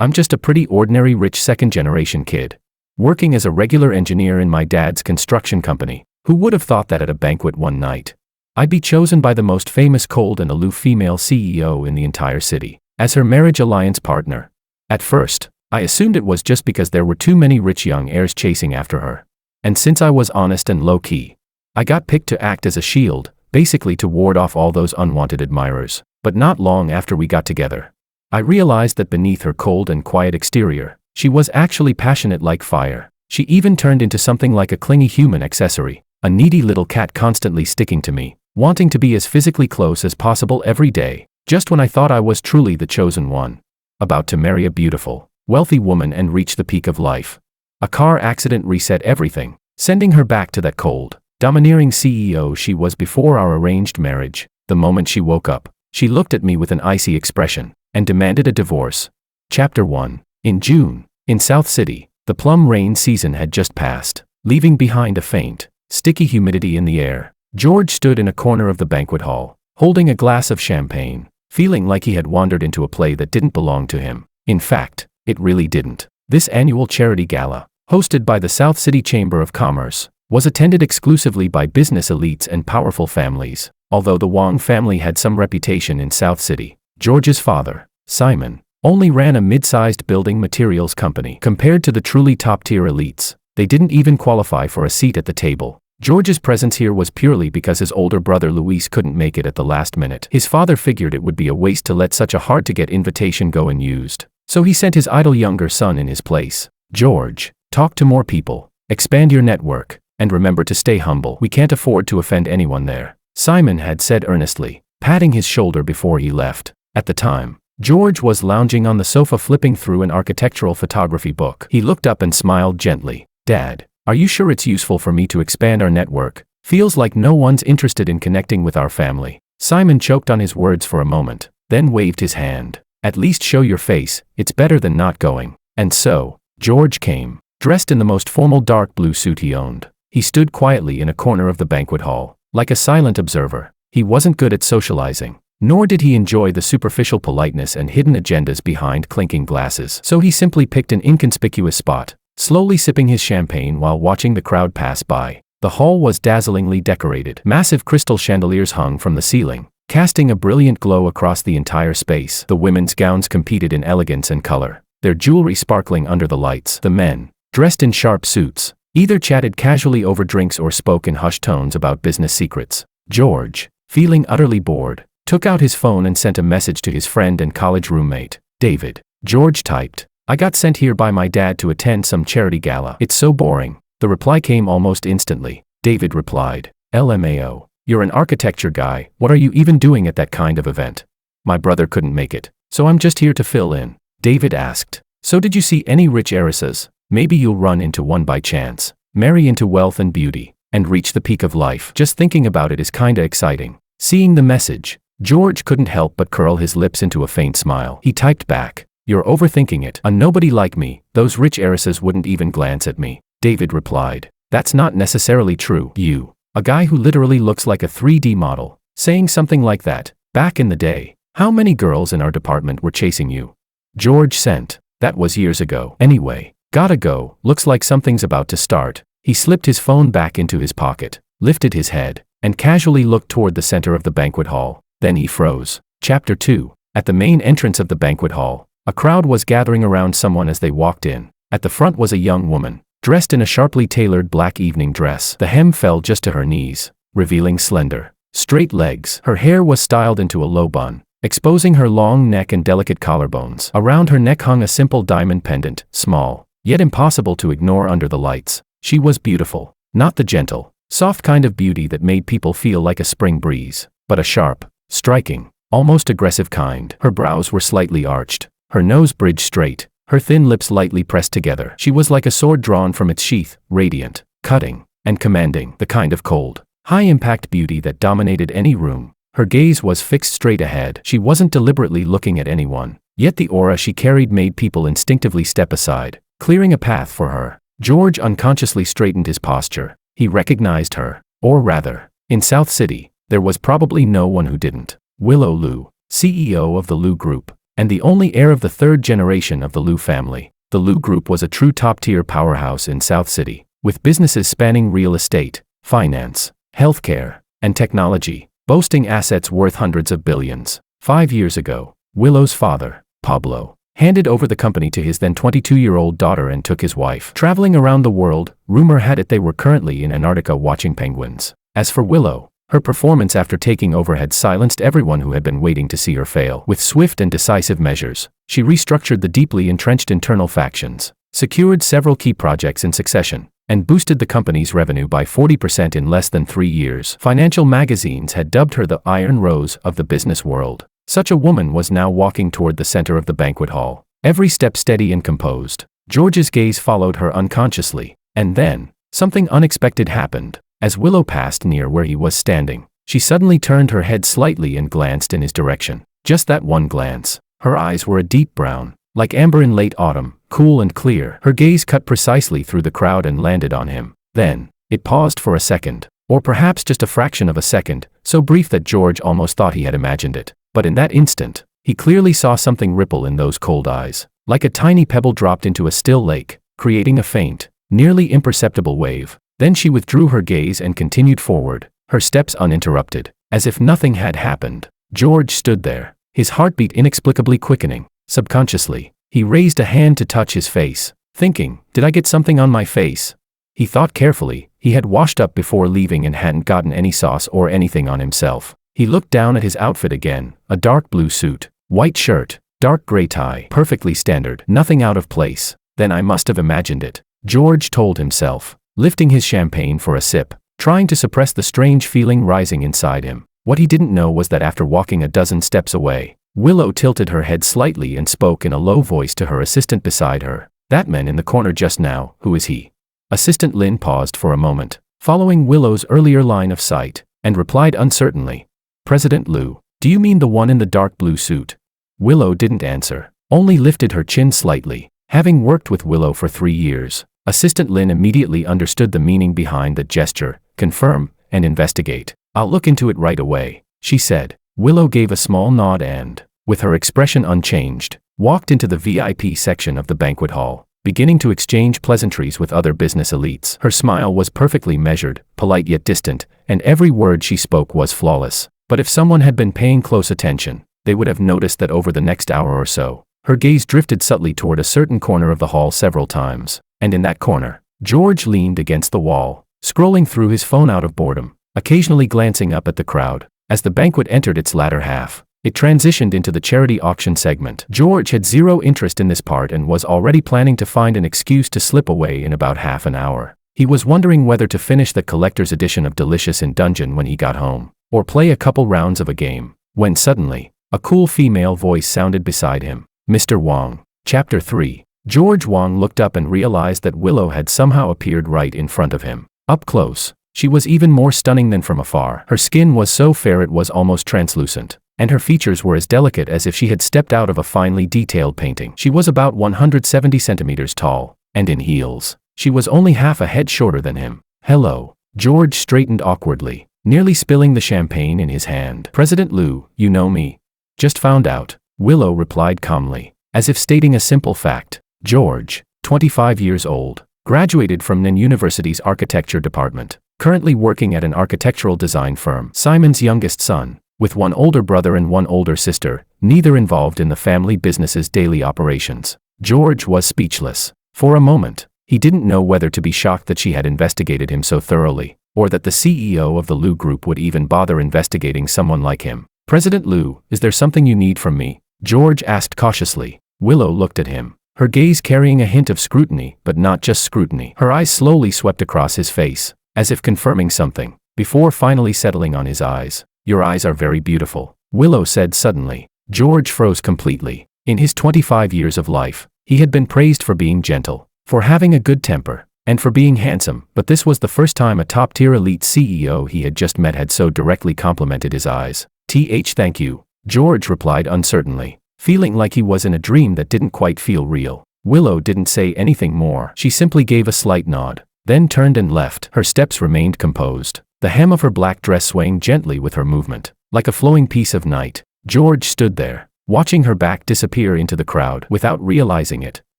I'm just a pretty ordinary rich second-generation kid, working as a regular engineer in my dad's construction company. Who would have thought that at a banquet one night, I'd be chosen by the most famous cold and aloof female CEO in the entire city as her marriage alliance partner? At first, I assumed it was just because there were too many rich young heirs chasing after her. And since I was honest and low-key, I got picked to act as a shield, basically to ward off all those unwanted admirers. But not long after we got together, I realized that beneath her cold and quiet exterior, she was actually passionate like fire. She even turned into something like a clingy human accessory, a needy little cat constantly sticking to me, wanting to be as physically close as possible every day, just when I thought I was truly the chosen one. About to marry a beautiful, wealthy woman and reach the peak of life. A car accident reset everything, sending her back to that cold, domineering CEO she was before our arranged marriage. The moment she woke up, she looked at me with an icy expression and demanded a divorce. Chapter 1. In June, in South City, the plum rain season had just passed, leaving behind a faint, sticky humidity in the air. George stood in a corner of the banquet hall, holding a glass of champagne, feeling like he had wandered into a play that didn't belong to him. In fact, it really didn't. This annual charity gala, hosted by the South City Chamber of Commerce, was attended exclusively by business elites and powerful families. Although the Wong family had some reputation in South City, George's father, Simon, only ran a mid-sized building materials company. Compared to the truly top-tier elites, they didn't even qualify for a seat at the table. George's presence here was purely because his older brother Luis couldn't make it at the last minute. His father figured it would be a waste to let such a hard-to-get invitation go unused, so he sent his idle younger son in his place. George, talk to more people, expand your network, and remember to stay humble. We can't afford to offend anyone there, Simon had said earnestly, patting his shoulder before he left. At the time, George was lounging on the sofa flipping through an architectural photography book. He looked up and smiled gently. Dad, are you sure it's useful for me to expand our network? Feels like no one's interested in connecting with our family. Simon choked on his words for a moment, then waved his hand. At least show your face, it's better than not going. And so, George came, dressed in the most formal dark blue suit he owned. He stood quietly in a corner of the banquet hall, like a silent observer. He wasn't good at socializing, nor did he enjoy the superficial politeness and hidden agendas behind clinking glasses. So he simply picked an inconspicuous spot, slowly sipping his champagne while watching the crowd pass by. The hall was dazzlingly decorated. Massive crystal chandeliers hung from the ceiling, casting a brilliant glow across the entire space. The women's gowns competed in elegance and color, their jewelry sparkling under the lights. The men, dressed in sharp suits, either chatted casually over drinks or spoke in hushed tones about business secrets. George, feeling utterly bored, took out his phone and sent a message to his friend and college roommate, David. George typed, "I got sent here by my dad to attend some charity gala. It's so boring." The reply came almost instantly. David replied, "LMAO, you're an architecture guy, what are you even doing at that kind of event? My brother couldn't make it, so I'm just here to fill in." David asked, "So did you see any rich heiresses? Maybe you'll run into one by chance, marry into wealth and beauty, and reach the peak of life." Just thinking about it is kinda exciting. Seeing the message, George couldn't help but curl his lips into a faint smile. He typed back, "You're overthinking it. A nobody like me, those rich heiresses wouldn't even glance at me." David replied, "That's not necessarily true. You, a guy who literally looks like a 3D model, saying something like that. Back in the day, how many girls in our department were chasing you?" George sent, "That was years ago. Anyway, gotta go, looks like something's about to start." He slipped his phone back into his pocket, lifted his head, and casually looked toward the center of the banquet hall. Then he froze. Chapter 2. At the main entrance of the banquet hall, a crowd was gathering around someone as they walked in. At the front was a young woman, dressed in a sharply tailored black evening dress. The hem fell just to her knees, revealing slender, straight legs. Her hair was styled into a low bun, exposing her long neck and delicate collarbones. Around her neck hung a simple diamond pendant, small, yet impossible to ignore under the lights. She was beautiful, not the gentle, soft kind of beauty that made people feel like a spring breeze, but a sharp, striking, almost aggressive kind. Her brows were slightly arched, her nose bridged straight, her thin lips lightly pressed together. She was like a sword drawn from its sheath, radiant, cutting, and commanding, the kind of cold, high-impact beauty that dominated any room. Her gaze was fixed straight ahead. She wasn't deliberately looking at anyone, yet the aura she carried made people instinctively step aside, clearing a path for her. George unconsciously straightened his posture. He recognized her, or rather, in South City, there was probably no one who didn't. Willow Liu, CEO of the Liu Group, and the only heir of the third generation of the Liu family. The Liu Group was a true top-tier powerhouse in South City, with businesses spanning real estate, finance, healthcare, and technology, boasting assets worth hundreds of billions. 5 years ago, Willow's father, Pablo, handed over the company to his then 22-year-old daughter and took his wife. Traveling around the world, rumor had it they were currently in Antarctica watching penguins. As for Willow, her performance after taking over had silenced everyone who had been waiting to see her fail. With swift and decisive measures, she restructured the deeply entrenched internal factions, secured several key projects in succession, and boosted the company's revenue by 40% in less than 3 years. Financial magazines had dubbed her the Iron Rose of the business world. Such a woman was now walking toward the center of the banquet hall, every step steady and composed. George's gaze followed her unconsciously, and then, something unexpected happened. As Willow passed near where he was standing, she suddenly turned her head slightly and glanced in his direction. Just that one glance. Her eyes were a deep brown, like amber in late autumn, cool and clear. Her gaze cut precisely through the crowd and landed on him. Then, it paused for a second, or perhaps just a fraction of a second, so brief that George almost thought he had imagined it. But in that instant, he clearly saw something ripple in those cold eyes, like a tiny pebble dropped into a still lake, creating a faint, nearly imperceptible wave. Then she withdrew her gaze and continued forward, her steps uninterrupted, as if nothing had happened. George stood there, his heartbeat inexplicably quickening. Subconsciously, he raised a hand to touch his face, thinking, "Did I get something on my face?" He thought carefully. He had washed up before leaving and hadn't gotten any sauce or anything on himself. He looked down at his outfit again, a dark blue suit, white shirt, dark gray tie, perfectly standard, nothing out of place. Then I must have imagined it, George told himself, lifting his champagne for a sip, trying to suppress the strange feeling rising inside him. What he didn't know was that after walking a dozen steps away, Willow tilted her head slightly and spoke in a low voice to her assistant beside her. "That man in the corner just now, who is he?" Assistant Lin paused for a moment, following Willow's earlier line of sight, and replied uncertainly, "President Liu, do you mean the one in the dark blue suit?" Willow didn't answer, only lifted her chin slightly. Having worked with Willow for 3 years, Assistant Lin immediately understood the meaning behind the gesture: confirm and investigate. "I'll look into it right away," she said. Willow gave a small nod and, with her expression unchanged, walked into the VIP section of the banquet hall, beginning to exchange pleasantries with other business elites. Her smile was perfectly measured, polite yet distant, and every word she spoke was flawless. But if someone had been paying close attention, they would have noticed that over the next hour or so, her gaze drifted subtly toward a certain corner of the hall several times. And in that corner, George leaned against the wall, scrolling through his phone out of boredom, occasionally glancing up at the crowd. As the banquet entered its latter half, it transitioned into the charity auction segment. George had zero interest in this part and was already planning to find an excuse to slip away in about half an hour. He was wondering whether to finish the collector's edition of Delicious in Dungeon when he got home, or play a couple rounds of a game, when suddenly, a cool female voice sounded beside him. "Mr. Wang." Chapter 3. George Wang looked up and realized that Willow had somehow appeared right in front of him. Up close, she was even more stunning than from afar. Her skin was so fair it was almost translucent, and her features were as delicate as if she had stepped out of a finely detailed painting. She was about 170 centimeters tall, and in heels. She was only half a head shorter than him. "Hello." George straightened awkwardly, nearly spilling the champagne in his hand. "President Liu, you know me?" "Just found out," Willow replied calmly, as if stating a simple fact. George, 25 years old, graduated from Nen University's architecture department, currently working at an architectural design firm. Simon's youngest son, with one older brother and one older sister, neither involved in the family business's daily operations. George was speechless. For a moment, he didn't know whether to be shocked that she had investigated him so thoroughly, or that the CEO of the Liu Group would even bother investigating someone like him. "President Liu, is there something you need from me?" George asked cautiously. Willow looked at him, her gaze carrying a hint of scrutiny, but not just scrutiny. Her eyes slowly swept across his face, as if confirming something, before finally settling on his eyes. "Your eyes are very beautiful," Willow said suddenly. George froze completely. In his 25 years of life, he had been praised for being gentle, for having a good temper, and for being handsome, but this was the first time a top-tier elite CEO he had just met had so directly complimented his eyes. Thank you," George replied uncertainly, feeling like he was in a dream that didn't quite feel real. Willow didn't say anything more. She simply gave a slight nod, then turned and left. Her steps remained composed, the hem of her black dress swaying gently with her movement, like a flowing piece of night. George stood there, watching her back disappear into the crowd. Without realizing it,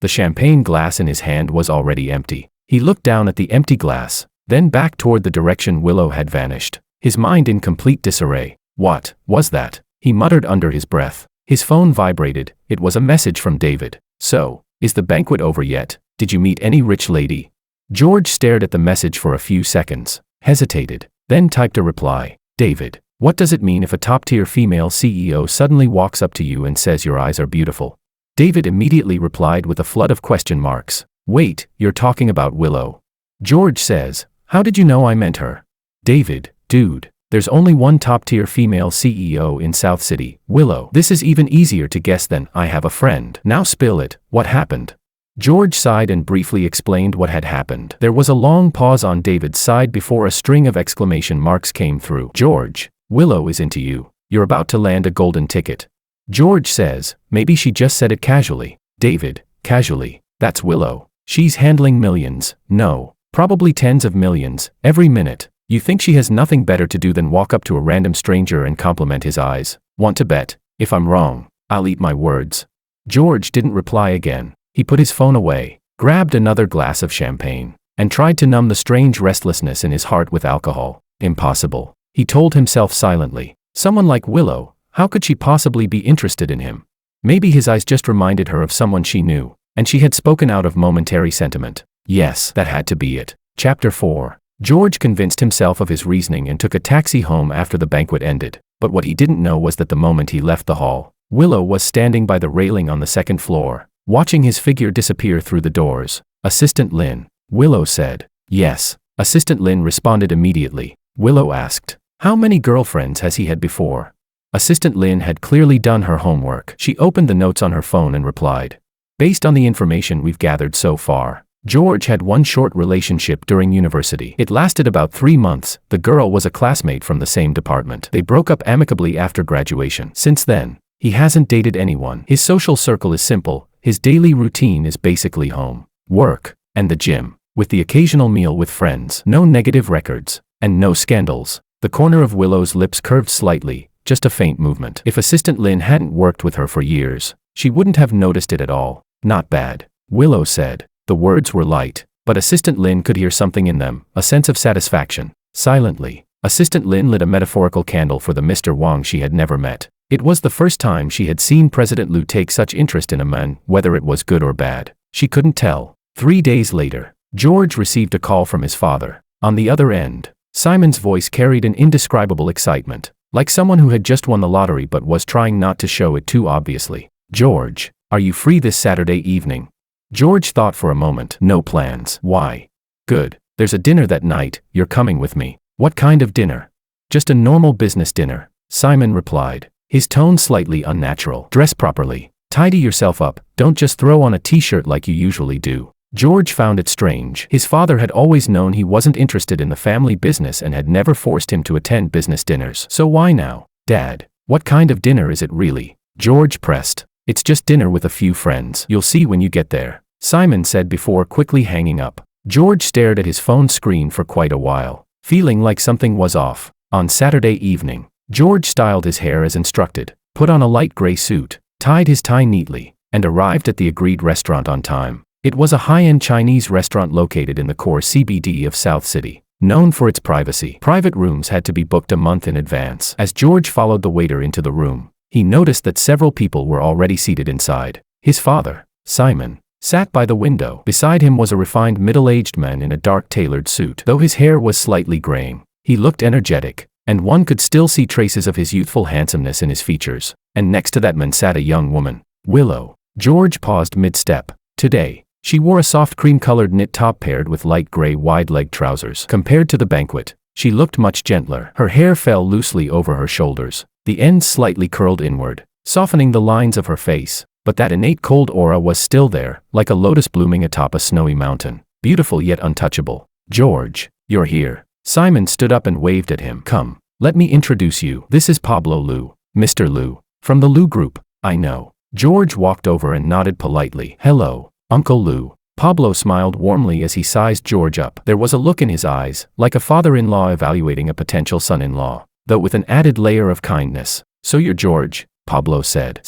the champagne glass in his hand was already empty. He looked down at the empty glass, then back toward the direction Willow had vanished, his mind in complete disarray. What was that? He muttered under his breath. His phone vibrated. It was a message from David. So, is the banquet over yet? Did you meet any rich lady? George stared at the message for a few seconds, hesitated, then typed a reply. David, what does it mean if a top-tier female CEO suddenly walks up to you and says your eyes are beautiful? David immediately replied with a flood of question marks. Wait, you're talking about Willow. George says, how did you know I meant her? David, dude, there's only one top-tier female CEO in South City, Willow. This is even easier to guess than I have a friend. Now spill it, what happened? George sighed and briefly explained what had happened. There was a long pause on David's side before a string of exclamation marks came through. George, Willow is into you. You're about to land a golden ticket. George says, maybe she just said it casually. David, casually, that's Willow. She's handling millions, no, probably tens of millions, every minute. You think she has nothing better to do than walk up to a random stranger and compliment his eyes? Want to bet? If I'm wrong, I'll eat my words. George didn't reply again. He put his phone away, grabbed another glass of champagne, and tried to numb the strange restlessness in his heart with alcohol. Impossible, he told himself silently. Someone like Willow, how could she possibly be interested in him? Maybe his eyes just reminded her of someone she knew, and she had spoken out of momentary sentiment. Yes, that had to be it. Chapter 4. George convinced himself of his reasoning and took a taxi home after the banquet ended. But what he didn't know was that the moment he left the hall, Willow was standing by the railing on the second floor, watching his figure disappear through the doors. Assistant Lin, Willow said. Yes. Assistant Lin responded immediately. Willow asked, how many girlfriends has he had before? Assistant Lin had clearly done her homework. She opened the notes on her phone and replied. Based on the information we've gathered so far, George had one short relationship during university. It lasted about 3 months. The girl was a classmate from the same department. They broke up amicably after graduation. Since then, he hasn't dated anyone. His social circle is simple. His daily routine is basically home, work, and the gym, with the occasional meal with friends. No negative records, and no scandals. The corner of Willow's lips curved slightly, just a faint movement. If Assistant Lin hadn't worked with her for years, she wouldn't have noticed it at all. Not bad, Willow said. The words were light, but Assistant Lin could hear something in them, a sense of satisfaction. Silently, Assistant Lin lit a metaphorical candle for the Mr. Wang she had never met. It was the first time she had seen President Liu take such interest in a man, whether it was good or bad. She couldn't tell. 3 days later, George received a call from his father. On the other end, Simon's voice carried an indescribable excitement, like someone who had just won the lottery but was trying not to show it too obviously. George, are you free this Saturday evening? George thought for a moment. No plans. Why? Good. There's a dinner that night. You're coming with me. What kind of dinner? Just a normal business dinner, Simon replied, his tone slightly unnatural. Dress properly. Tidy yourself up. Don't just throw on a t-shirt like you usually do. George found it strange. His father had always known he wasn't interested in the family business and had never forced him to attend business dinners. So why now? Dad, what kind of dinner is it really? George pressed. It's just dinner with a few friends. You'll see when you get there, Simon said before quickly hanging up. George stared at his phone screen for quite a while, feeling like something was off. On Saturday evening, George styled his hair as instructed, put on a light gray suit, tied his tie neatly, and arrived at the agreed restaurant on time. It was a high-end Chinese restaurant located in the core CBD of South City, known for its privacy. Private rooms had to be booked a month in advance. As George followed the waiter into the room, he noticed that several people were already seated inside. His father, Simon, sat by the window. Beside him was a refined middle-aged man in a dark tailored suit. Though his hair was slightly graying, he looked energetic, and one could still see traces of his youthful handsomeness in his features. And next to that man sat a young woman, Willow. George paused mid-step. Today, she wore a soft cream-colored knit top paired with light gray wide-leg trousers. Compared to the banquet, she looked much gentler. Her hair fell loosely over her shoulders, the ends slightly curled inward, softening the lines of her face, but that innate cold aura was still there, like a lotus blooming atop a snowy mountain, beautiful yet untouchable. George, you're here. Simon stood up and waved at him. Come, let me introduce you. This is Pablo Liu, Mr. Liu, from the Liu Group. I know. George walked over and nodded politely. Hello, Uncle Liu. Pablo smiled warmly as he sized George up. There was a look in his eyes, like a father-in-law evaluating a potential son-in-law, though with an added layer of kindness. So you're George, Pablo said.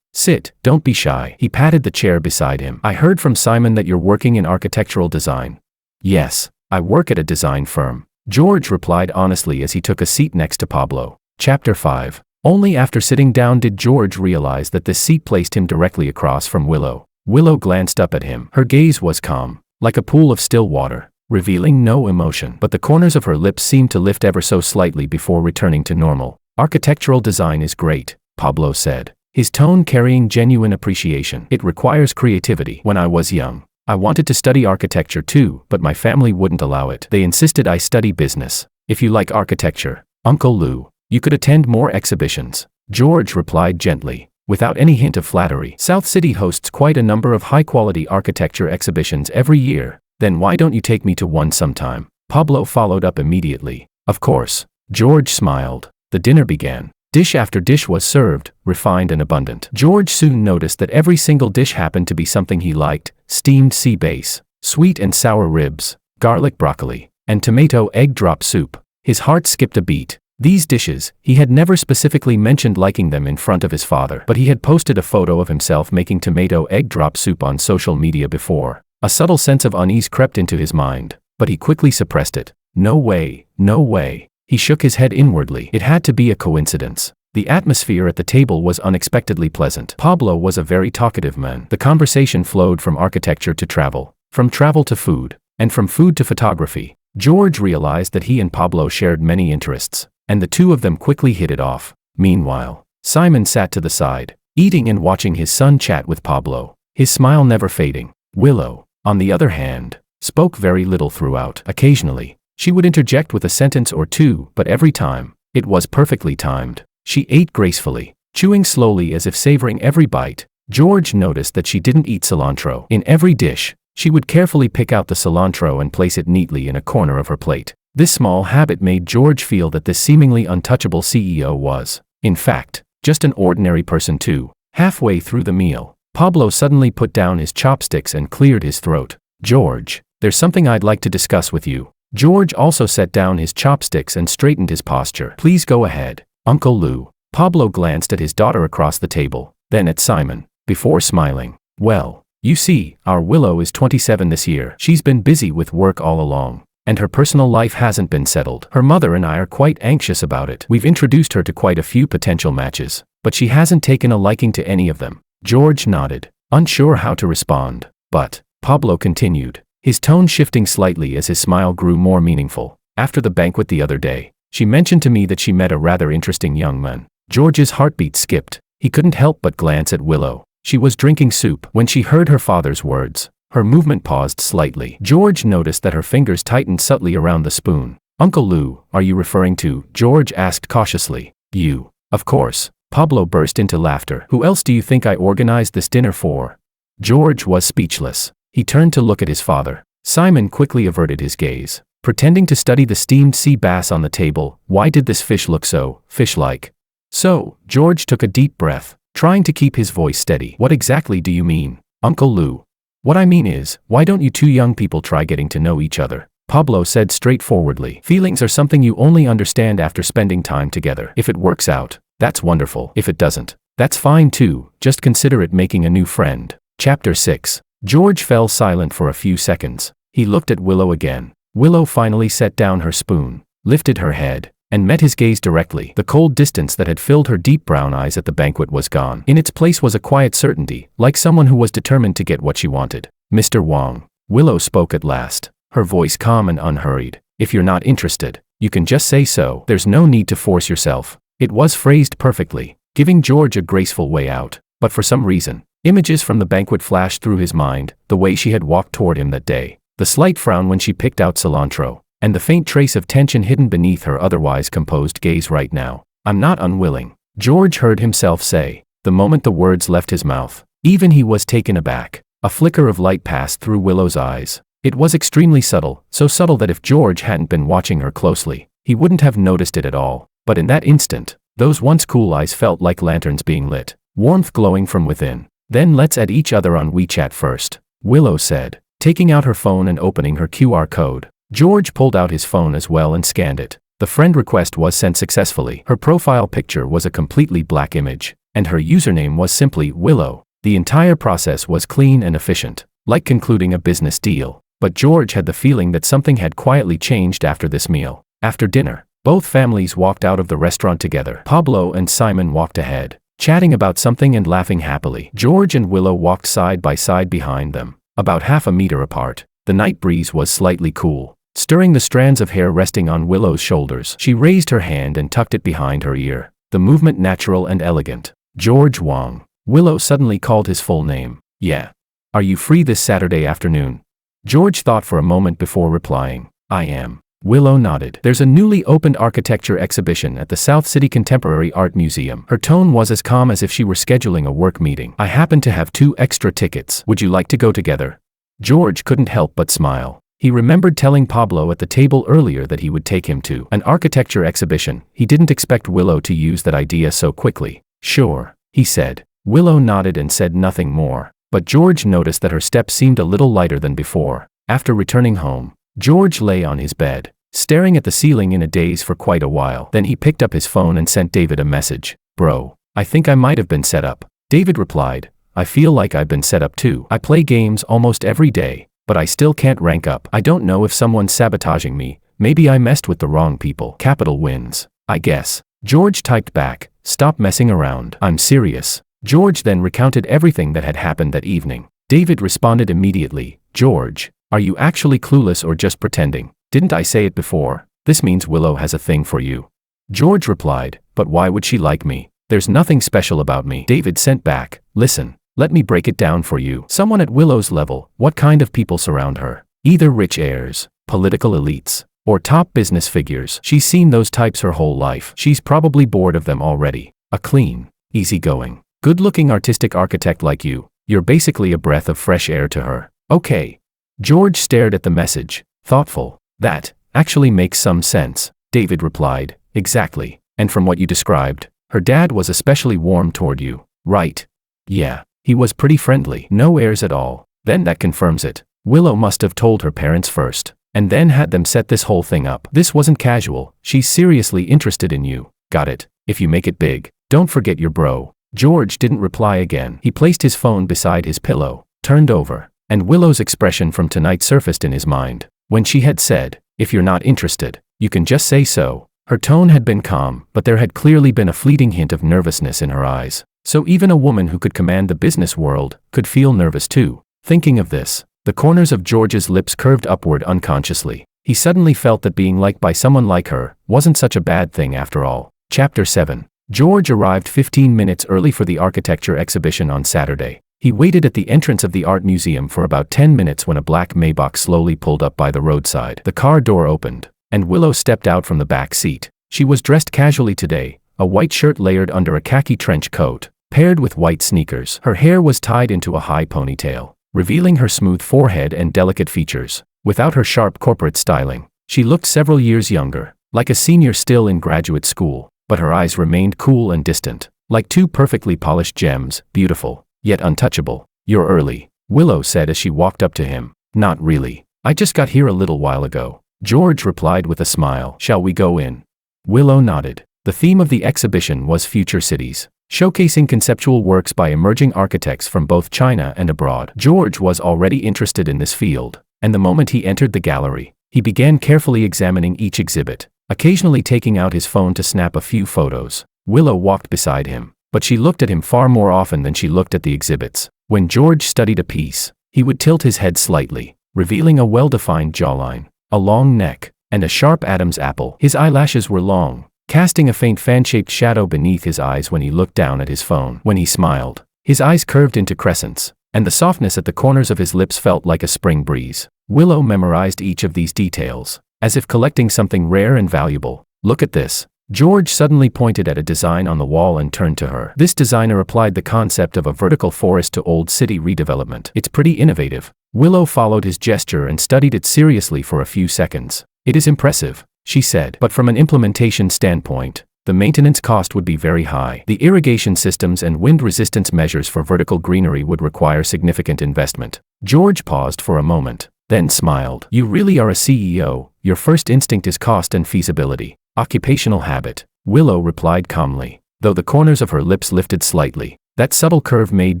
Sit, don't be shy. He patted the chair beside him. I heard from Simon that you're working in architectural design. Yes, I work at a design firm, George replied honestly as he took a seat next to Pablo. Chapter 5. Only after sitting down did George realize that this seat placed him directly across from Willow. Willow glanced up at him. Her gaze was calm, like a pool of still water, revealing no emotion, but the corners of her lips seemed to lift ever so slightly before returning to normal. Architectural design is great, Pablo said, his tone carrying genuine appreciation. It requires creativity. When I was young, I wanted to study architecture too, but my family wouldn't allow it. They insisted I study business. If you like architecture, Uncle Lou, you could attend more exhibitions, George replied gently, without any hint of flattery. South City hosts quite a number of high-quality architecture exhibitions every year. Then why don't you take me to one sometime? Pablo followed up immediately. Of course. George smiled. The dinner began. Dish after dish was served, refined and abundant. George soon noticed that every single dish happened to be something he liked: steamed sea bass, sweet and sour ribs, garlic broccoli, and tomato egg drop soup. His heart skipped a beat. These dishes, he had never specifically mentioned liking them in front of his father, but he had posted a photo of himself making tomato egg drop soup on social media before. A subtle sense of unease crept into his mind, but he quickly suppressed it. No way, no way. He shook his head inwardly. It had to be a coincidence. The atmosphere at the table was unexpectedly pleasant. Pablo was a very talkative man. The conversation flowed from architecture to travel, from travel to food, and from food to photography. George realized that he and Pablo shared many interests, and the two of them quickly hit it off. Meanwhile, Simon sat to the side, eating and watching his son chat with Pablo, his smile never fading. Willow, on the other hand, spoke very little throughout. Occasionally, she would interject with a sentence or two, but every time, it was perfectly timed. She ate gracefully, chewing slowly as if savoring every bite. George noticed that she didn't eat cilantro. In every dish, she would carefully pick out the cilantro and place it neatly in a corner of her plate. This small habit made George feel that this seemingly untouchable CEO was, in fact, just an ordinary person too. Halfway through the meal, Pablo suddenly put down his chopsticks and cleared his throat. George, there's something I'd like to discuss with you. George also set down his chopsticks and straightened his posture. Please go ahead, Uncle Lou. Pablo glanced at his daughter across the table, then at Simon, before smiling. Well, you see, our Willow is 27 this year. She's been busy with work all along, and her personal life hasn't been settled. Her mother and I are quite anxious about it. We've introduced her to quite a few potential matches, but she hasn't taken a liking to any of them. George nodded, unsure how to respond. But, Pablo continued, his tone shifting slightly as his smile grew more meaningful. After the banquet the other day, she mentioned to me that she met a rather interesting young man. George's heartbeat skipped. He couldn't help but glance at Willow. She was drinking soup. When she heard her father's words, her movement paused slightly. George noticed that her fingers tightened subtly around the spoon. Uncle Lou, are you referring to? George asked cautiously. You. Of course. Pablo burst into laughter. Who else do you think I organized this dinner for? George was speechless. He turned to look at his father. Simon quickly averted his gaze, pretending to study the steamed sea bass on the table. Why did this fish look so fish-like? So, George took a deep breath, trying to keep his voice steady. What exactly do you mean, Uncle Lou? What I mean is, why don't you two young people try getting to know each other? Pablo said straightforwardly. Feelings are something you only understand after spending time together. If it works out, that's wonderful. If it doesn't, that's fine too. Just consider it making a new friend. Chapter 6. George fell silent for a few seconds. He looked at Willow again. Willow finally set down her spoon, lifted her head, and met his gaze directly. The cold distance that had filled her deep brown eyes at the banquet was gone. In its place was a quiet certainty, like someone who was determined to get what she wanted. Mr. Wong, Willow spoke at last, her voice calm and unhurried. If you're not interested, you can just say so. There's no need to force yourself. It was phrased perfectly, giving George a graceful way out. But for some reason, images from the banquet flashed through his mind, the way she had walked toward him that day, the slight frown when she picked out cilantro, and the faint trace of tension hidden beneath her otherwise composed gaze right now. I'm not unwilling, George heard himself say, the moment the words left his mouth. Even he was taken aback. A flicker of light passed through Willow's eyes. It was extremely subtle, so subtle that if George hadn't been watching her closely, he wouldn't have noticed it at all. But in that instant, those once cool eyes felt like lanterns being lit, warmth glowing from within. Then let's add each other on WeChat first, Willow said, taking out her phone and opening her QR code. George pulled out his phone as well and scanned it. The friend request was sent successfully. Her profile picture was a completely black image, and her username was simply Willow. The entire process was clean and efficient, like concluding a business deal. But George had the feeling that something had quietly changed after this meal. After dinner, both families walked out of the restaurant together. Pablo and Simon walked ahead, chatting about something and laughing happily. George and Willow walked side by side behind them, about half a meter apart. The night breeze was slightly cool, stirring the strands of hair resting on Willow's shoulders. She raised her hand and tucked it behind her ear, the movement natural and elegant. George Wang. Willow suddenly called his full name. Yeah. Are you free this Saturday afternoon? George thought for a moment before replying. I am. Willow nodded. There's a newly opened architecture exhibition at the South City Contemporary Art Museum. Her tone was as calm as if she were scheduling a work meeting. I happen to have 2 extra tickets. Would you like to go together? George couldn't help but smile. He remembered telling Pablo at the table earlier that he would take him to an architecture exhibition. He didn't expect Willow to use that idea so quickly. Sure, he said. Willow nodded and said nothing more, but George noticed that her step seemed a little lighter than before. After returning home, George lay on his bed, staring at the ceiling in a daze for quite a while. Then he picked up his phone and sent David a message. Bro, I think I might have been set up. David replied, I feel like I've been set up too. I play games almost every day, but I still can't rank up. I don't know if someone's sabotaging me. Maybe I messed with the wrong people. Capital wins, I guess. George typed back, stop messing around. I'm serious. George then recounted everything that had happened that evening. David responded immediately, George, are you actually clueless or just pretending? Didn't I say it before? This means Willow has a thing for you. George replied, but why would she like me? There's nothing special about me. David sent back, listen, let me break it down for you. Someone at Willow's level, what kind of people surround her? Either rich heirs, political elites, or top business figures. She's seen those types her whole life. She's probably bored of them already. A clean, easygoing, good-looking artistic architect like you. You're basically a breath of fresh air to her. Okay. George stared at the message, thoughtful. That actually makes some sense. David replied, exactly. And from what you described, her dad was especially warm toward you, right? Yeah. He was pretty friendly. No heirs at all. Then that confirms it. Willow must have told her parents first, and then had them set this whole thing up. This wasn't casual. She's seriously interested in you. Got it. If you make it big, don't forget your bro. George didn't reply again. He placed his phone beside his pillow, turned over, and Willow's expression from tonight surfaced in his mind. When she had said, if you're not interested, you can just say so. Her tone had been calm, but there had clearly been a fleeting hint of nervousness in her eyes. So even a woman who could command the business world could feel nervous too. Thinking of this, the corners of George's lips curved upward unconsciously. He suddenly felt that being liked by someone like her wasn't such a bad thing after all. Chapter 7. George arrived 15 minutes early for the architecture exhibition on Saturday. He waited at the entrance of the art museum for about 10 minutes when a black Maybach slowly pulled up by the roadside. The car door opened, and Willow stepped out from the back seat. She was dressed casually today, a white shirt layered under a khaki trench coat, paired with white sneakers. Her hair was tied into a high ponytail, revealing her smooth forehead and delicate features. Without her sharp corporate styling, she looked several years younger, like a senior still in graduate school, but her eyes remained cool and distant, like 2 perfectly polished gems, beautiful, yet untouchable. You're early, Willow said as she walked up to him. Not really. I just got here a little while ago. George replied with a smile. Shall we go in? Willow nodded. The theme of the exhibition was Future Cities, showcasing conceptual works by emerging architects from both China and abroad. George was already interested in this field, and the moment he entered the gallery, he began carefully examining each exhibit, occasionally taking out his phone to snap a few photos. Willow walked beside him, but she looked at him far more often than she looked at the exhibits. When George studied a piece, he would tilt his head slightly, revealing a well-defined jawline, a long neck, and a sharp Adam's apple. His eyelashes were long, casting a faint fan-shaped shadow beneath his eyes when he looked down at his phone. When he smiled, his eyes curved into crescents, and the softness at the corners of his lips felt like a spring breeze. Willow memorized each of these details, as if collecting something rare and valuable. Look at this. George suddenly pointed at a design on the wall and turned to her. This designer applied the concept of a vertical forest to old city redevelopment. It's pretty innovative. Willow followed his gesture and studied it seriously for a few seconds. It is impressive, she said, but from an implementation standpoint, the maintenance cost would be very high. The irrigation systems and wind resistance measures for vertical greenery would require significant investment. George paused for a moment, then smiled. You really are a CEO. Your first instinct is cost and feasibility. Occupational habit, Willow replied calmly. though the corners of her lips lifted slightly. That subtle curve made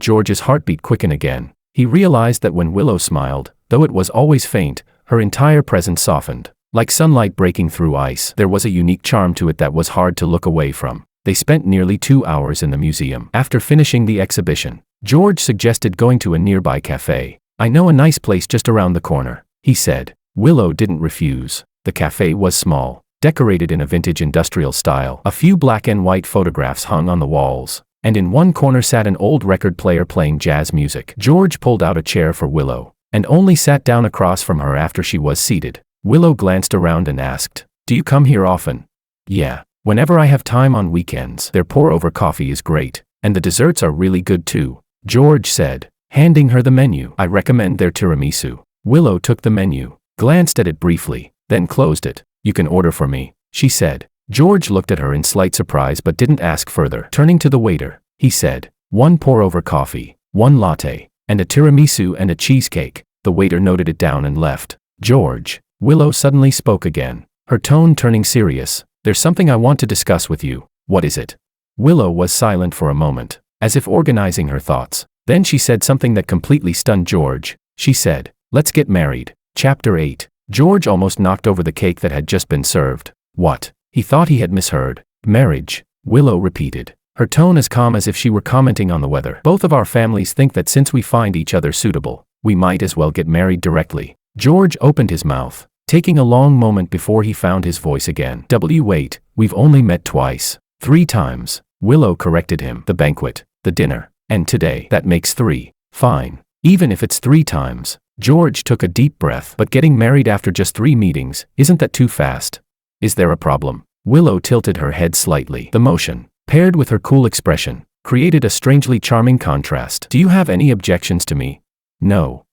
George's heartbeat quicken again. He realized that when Willow smiled, though it was always faint, her entire presence softened. Like sunlight breaking through ice, there was a unique charm to it that was hard to look away from. They spent nearly 2 hours in the museum. After finishing the exhibition, George suggested going to a nearby cafe. "I know a nice place just around the corner," he said. Willow didn't refuse. The cafe was small, decorated in a vintage industrial style. A few black and white photographs hung on the walls, and in one corner sat an old record player playing jazz music. George pulled out a chair for Willow, and only sat down across from her after she was seated. Willow glanced around and asked, "Do you come here often?" "Yeah. Whenever I have time on weekends. Their pour-over coffee is great, and the desserts are really good too," George said, handing her the menu. "I recommend their tiramisu." Willow took the menu, glanced at it briefly, then closed it. "You can order for me," she said. George looked at her in slight surprise but didn't ask further. Turning to the waiter, he said, "1 pour-over coffee, 1 latte, and a tiramisu and a cheesecake." The waiter noted it down and left. "George," Willow suddenly spoke again, her tone turning serious, "there's something I want to discuss with you." "What is it?" Willow was silent for a moment, as if organizing her thoughts. Then she said something that completely stunned George. She said, "Let's get married." Chapter 8. George almost knocked over the cake that had just been served. "What?" He thought he had misheard. "Marriage," Willow repeated, her tone as calm as if she were commenting on the weather. "Both of our families think that since we find each other suitable, we might as well get married directly." George opened his mouth, taking a long moment before he found his voice again. "Wait, we've only met twice." "3 times, Willow corrected him. "The banquet, the dinner, and today. That makes 3. "Fine. Even if it's 3 times. George took a deep breath. "But getting married after just 3 meetings, isn't that too fast? Is there a problem?" Willow tilted her head slightly. The motion, paired with her cool expression, created a strangely charming contrast. "Do you have any objections to me?" No.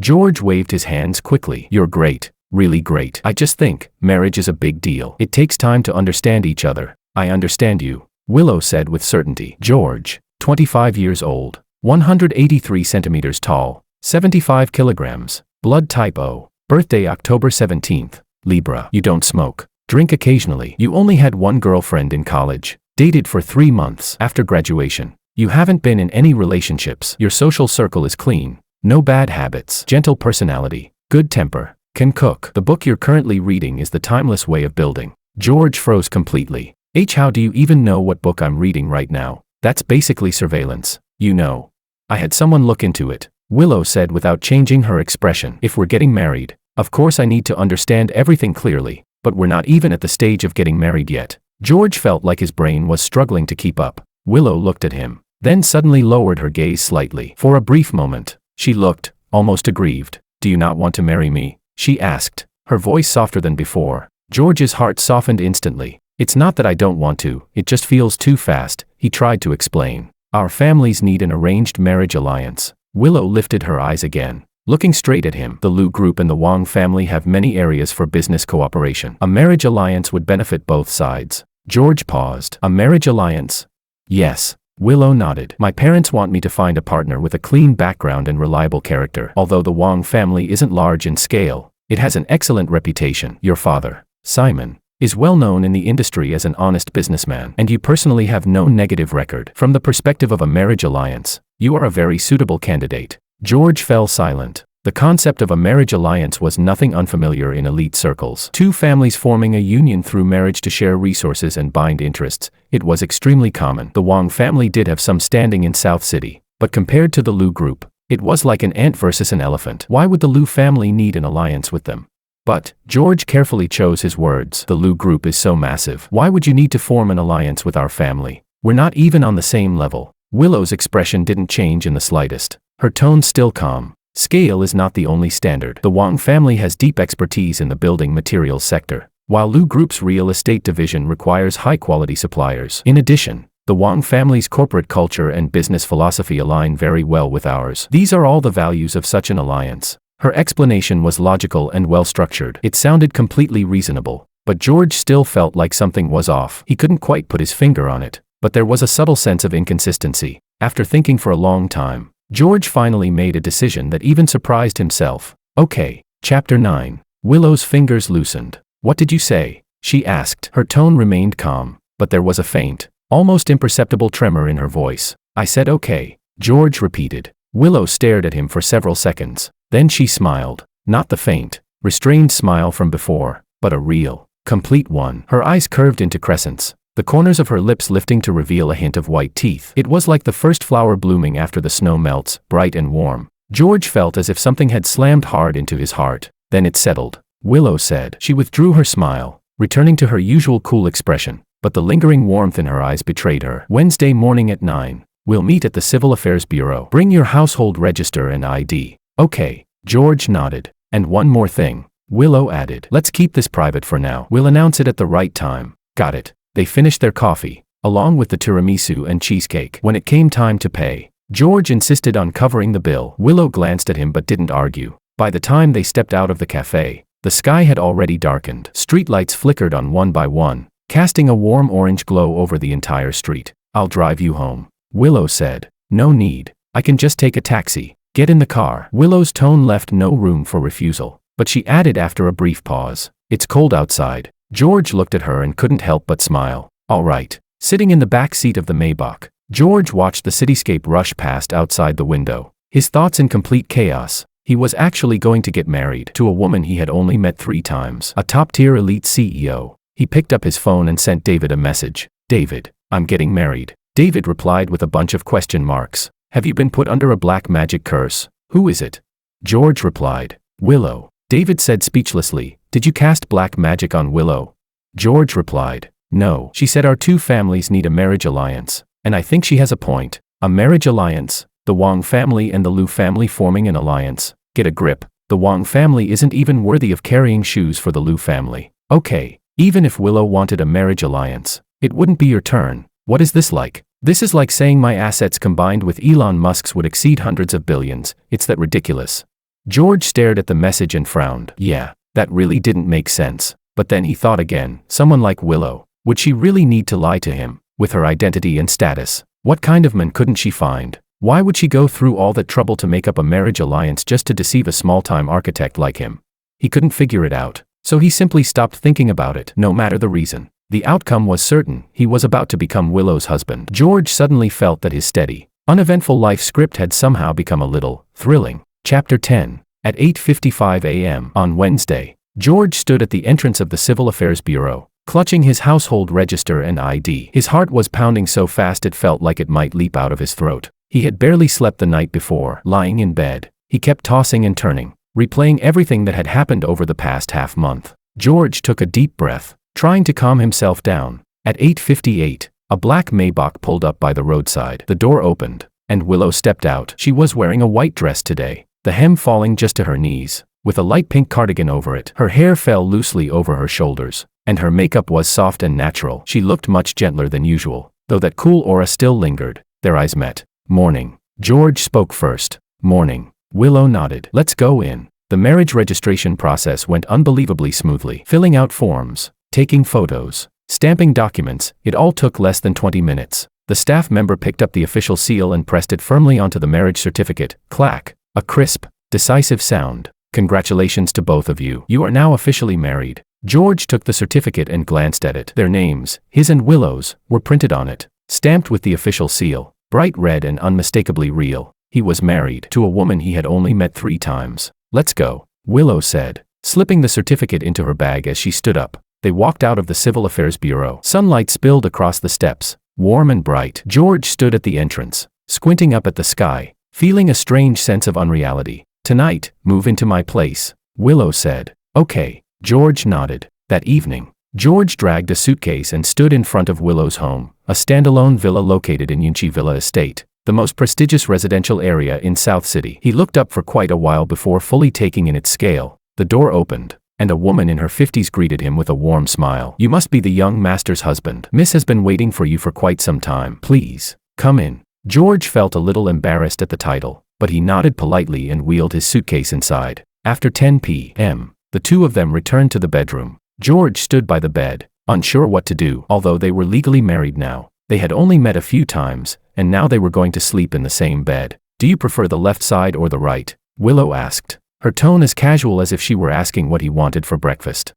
George waved his hands quickly. "You're great, really great. I just think marriage is a big deal. It takes time to understand each other." "I understand you," Willow said with certainty. George, 25 years old, 183 centimeters tall, 75 kilograms, blood type O, birthday October 17th, Libra. "You don't smoke, drink occasionally. You only had 1 girlfriend in college, dated for 3 months after graduation. You haven't been in any relationships. Your social circle is clean. No bad habits. Gentle personality, good temper, can cook." "The book you're currently reading is The Timeless Way of Building." George froze completely. How do you even know what book I'm reading right now?" "That's basically surveillance, you know. I had someone look into it," Willow said without changing her expression. "If we're getting married, of course I need to understand everything clearly, but we're not even at the stage of getting married yet." George felt like his brain was struggling to keep up. Willow looked at him, then suddenly lowered her gaze slightly. For a brief moment, she looked almost aggrieved. "Do you not want to marry me?" she asked, her voice softer than before. George's heart softened instantly. "It's not that I don't want to, it just feels too fast," he tried to explain. "Our families need an arranged marriage alliance." Willow lifted her eyes again, looking straight at him. "The Liu Group and the Wang family have many areas for business cooperation. A marriage alliance would benefit both sides." George paused. "A marriage alliance?" "Yes." Willow nodded. "My parents want me to find a partner with a clean background and reliable character. Although the Wang family isn't large in scale, it has an excellent reputation. Your father, Simon, is well known in the industry as an honest businessman, and you personally have no negative record. From the perspective of a marriage alliance, you are a very suitable candidate." George fell silent. The concept of a marriage alliance was nothing unfamiliar in elite circles. 2 families forming a union through marriage to share resources and bind interests. It was extremely common. The Wang family did have some standing in South City, but compared to the Liu Group, it was like an ant versus an elephant. Why would the Liu family need an alliance with them? "But," George carefully chose his words, "the Liu Group is so massive. Why would you need to form an alliance with our family? We're not even on the same level." Willow's expression didn't change in the slightest, her tone still calm. "Scale is not the only standard. The Wang family has deep expertise in the building materials sector, while Liu Group's real estate division requires high-quality suppliers. In addition, the Wang family's corporate culture and business philosophy align very well with ours. These are all the values of such an alliance." Her explanation was logical and well-structured. It sounded completely reasonable, but George still felt like something was off. He couldn't quite put his finger on it, but there was a subtle sense of inconsistency. After thinking for a long time, George finally made a decision that even surprised himself. "Okay." Chapter 9. Willow's fingers loosened. "What did you say?" she asked. Her tone remained calm, but there was a faint, almost imperceptible tremor in her voice. I said okay, George repeated. Willow stared at him for several seconds. Then she smiled. Not the faint, restrained smile from before, but a real, complete one. Her eyes curved into crescents, the corners of her lips lifting to reveal a hint of white teeth. It was like the first flower blooming after the snow melts, bright and warm. George felt as if something had slammed hard into his heart. Then it settled. Willow said. She withdrew her smile, returning to her usual cool expression, but the lingering warmth in her eyes betrayed her. Wednesday morning at 9. We'll meet at the Civil Affairs Bureau. Bring your household register and ID. Okay, George nodded. And one more thing, Willow added. Let's keep this private for now. We'll announce it at the right time. Got it. They finished their coffee, along with the tiramisu and cheesecake. When it came time to pay, George insisted on covering the bill. Willow glanced at him but didn't argue. By the time they stepped out of the cafe, the sky had already darkened. Streetlights flickered on one by one, casting a warm orange glow over the entire street. I'll drive you home, Willow said. No need. I can just take a taxi. Get in the car. Willow's tone left no room for refusal, but she added after a brief pause. It's cold outside. George looked at her and couldn't help but smile. All right. Sitting in the back seat of the Maybach, George watched the cityscape rush past outside the window, his thoughts in complete chaos. He was actually going to get married to a woman he had only met 3 times, a top-tier elite CEO. He picked up his phone and sent David a message. David, I'm getting married. David replied with a bunch of question marks. Have you been put under a black magic curse? Who is it? George replied. Willow. David said speechlessly. Did you cast black magic on Willow? George replied. No. She said our 2 families need a marriage alliance, and I think she has a point. A marriage alliance? The Wang family and the Liu family forming an alliance. Get a grip. The Wang family isn't even worthy of carrying shoes for the Liu family. Okay, even if Willow wanted a marriage alliance, it wouldn't be your turn. What is this like? This is like saying my assets combined with Elon Musk's would exceed hundreds of billions. It's that ridiculous. George stared at the message and frowned. Yeah, that really didn't make sense. But then he thought again, someone like Willow, would she really need to lie to him? With her identity and status, what kind of man couldn't she find? Why would she go through all that trouble to make up a marriage alliance just to deceive a small-time architect like him? He couldn't figure it out, so he simply stopped thinking about it, no matter the reason. The outcome was certain. He was about to become Willow's husband. George suddenly felt that his steady, uneventful life script had somehow become a little thrilling. Chapter 10. At 8:55 a.m. on Wednesday, George stood at the entrance of the Civil Affairs Bureau, clutching his household register and ID. His heart was pounding so fast it felt like it might leap out of his throat. He had barely slept the night before. Lying in bed, he kept tossing and turning, replaying everything that had happened over the past half-month. George took a deep breath, trying to calm himself down. At 8:58, a black Maybach pulled up by the roadside. The door opened, and Willow stepped out. She was wearing a white dress today, the hem falling just to her knees, with a light pink cardigan over it. Her hair fell loosely over her shoulders, and her makeup was soft and natural. She looked much gentler than usual, though that cool aura still lingered. Their eyes met. Morning. George spoke first. Morning. Willow nodded. Let's go in. The marriage registration process went unbelievably smoothly. Filling out forms, taking photos, stamping documents, it all took less than 20 minutes. The staff member picked up the official seal and pressed it firmly onto the marriage certificate. Clack. A crisp, decisive sound. Congratulations to both of you. You are now officially married. George took the certificate and glanced at it. Their names, his and Willow's, were printed on it, stamped with the official seal. Bright red and unmistakably real. He was married to a woman he had only met 3 times. Let's go, Willow said, slipping the certificate into her bag as she stood up. They walked out of the Civil Affairs Bureau. Sunlight spilled across the steps, warm and bright. George stood at the entrance, squinting up at the sky, feeling a strange sense of unreality. Tonight, move into my place, Willow said. Okay, George nodded. That evening, George dragged a suitcase and stood in front of Willow's home, a standalone villa located in Yunchi Villa Estate, the most prestigious residential area in South City. He looked up for quite a while before fully taking in its scale. The door opened, and a woman in her 50s greeted him with a warm smile. You must be the young master's husband. Miss has been waiting for you for quite some time. Please, come in. George felt a little embarrassed at the title, but he nodded politely and wheeled his suitcase inside. After 10 p.m., the 2 of them returned to the bedroom. George stood by the bed, unsure what to do. Although they were legally married now, they had only met a few times, and now they were going to sleep in the same bed. Do you prefer the left side or the right? Willow asked, her tone as casual as if she were asking what he wanted for breakfast.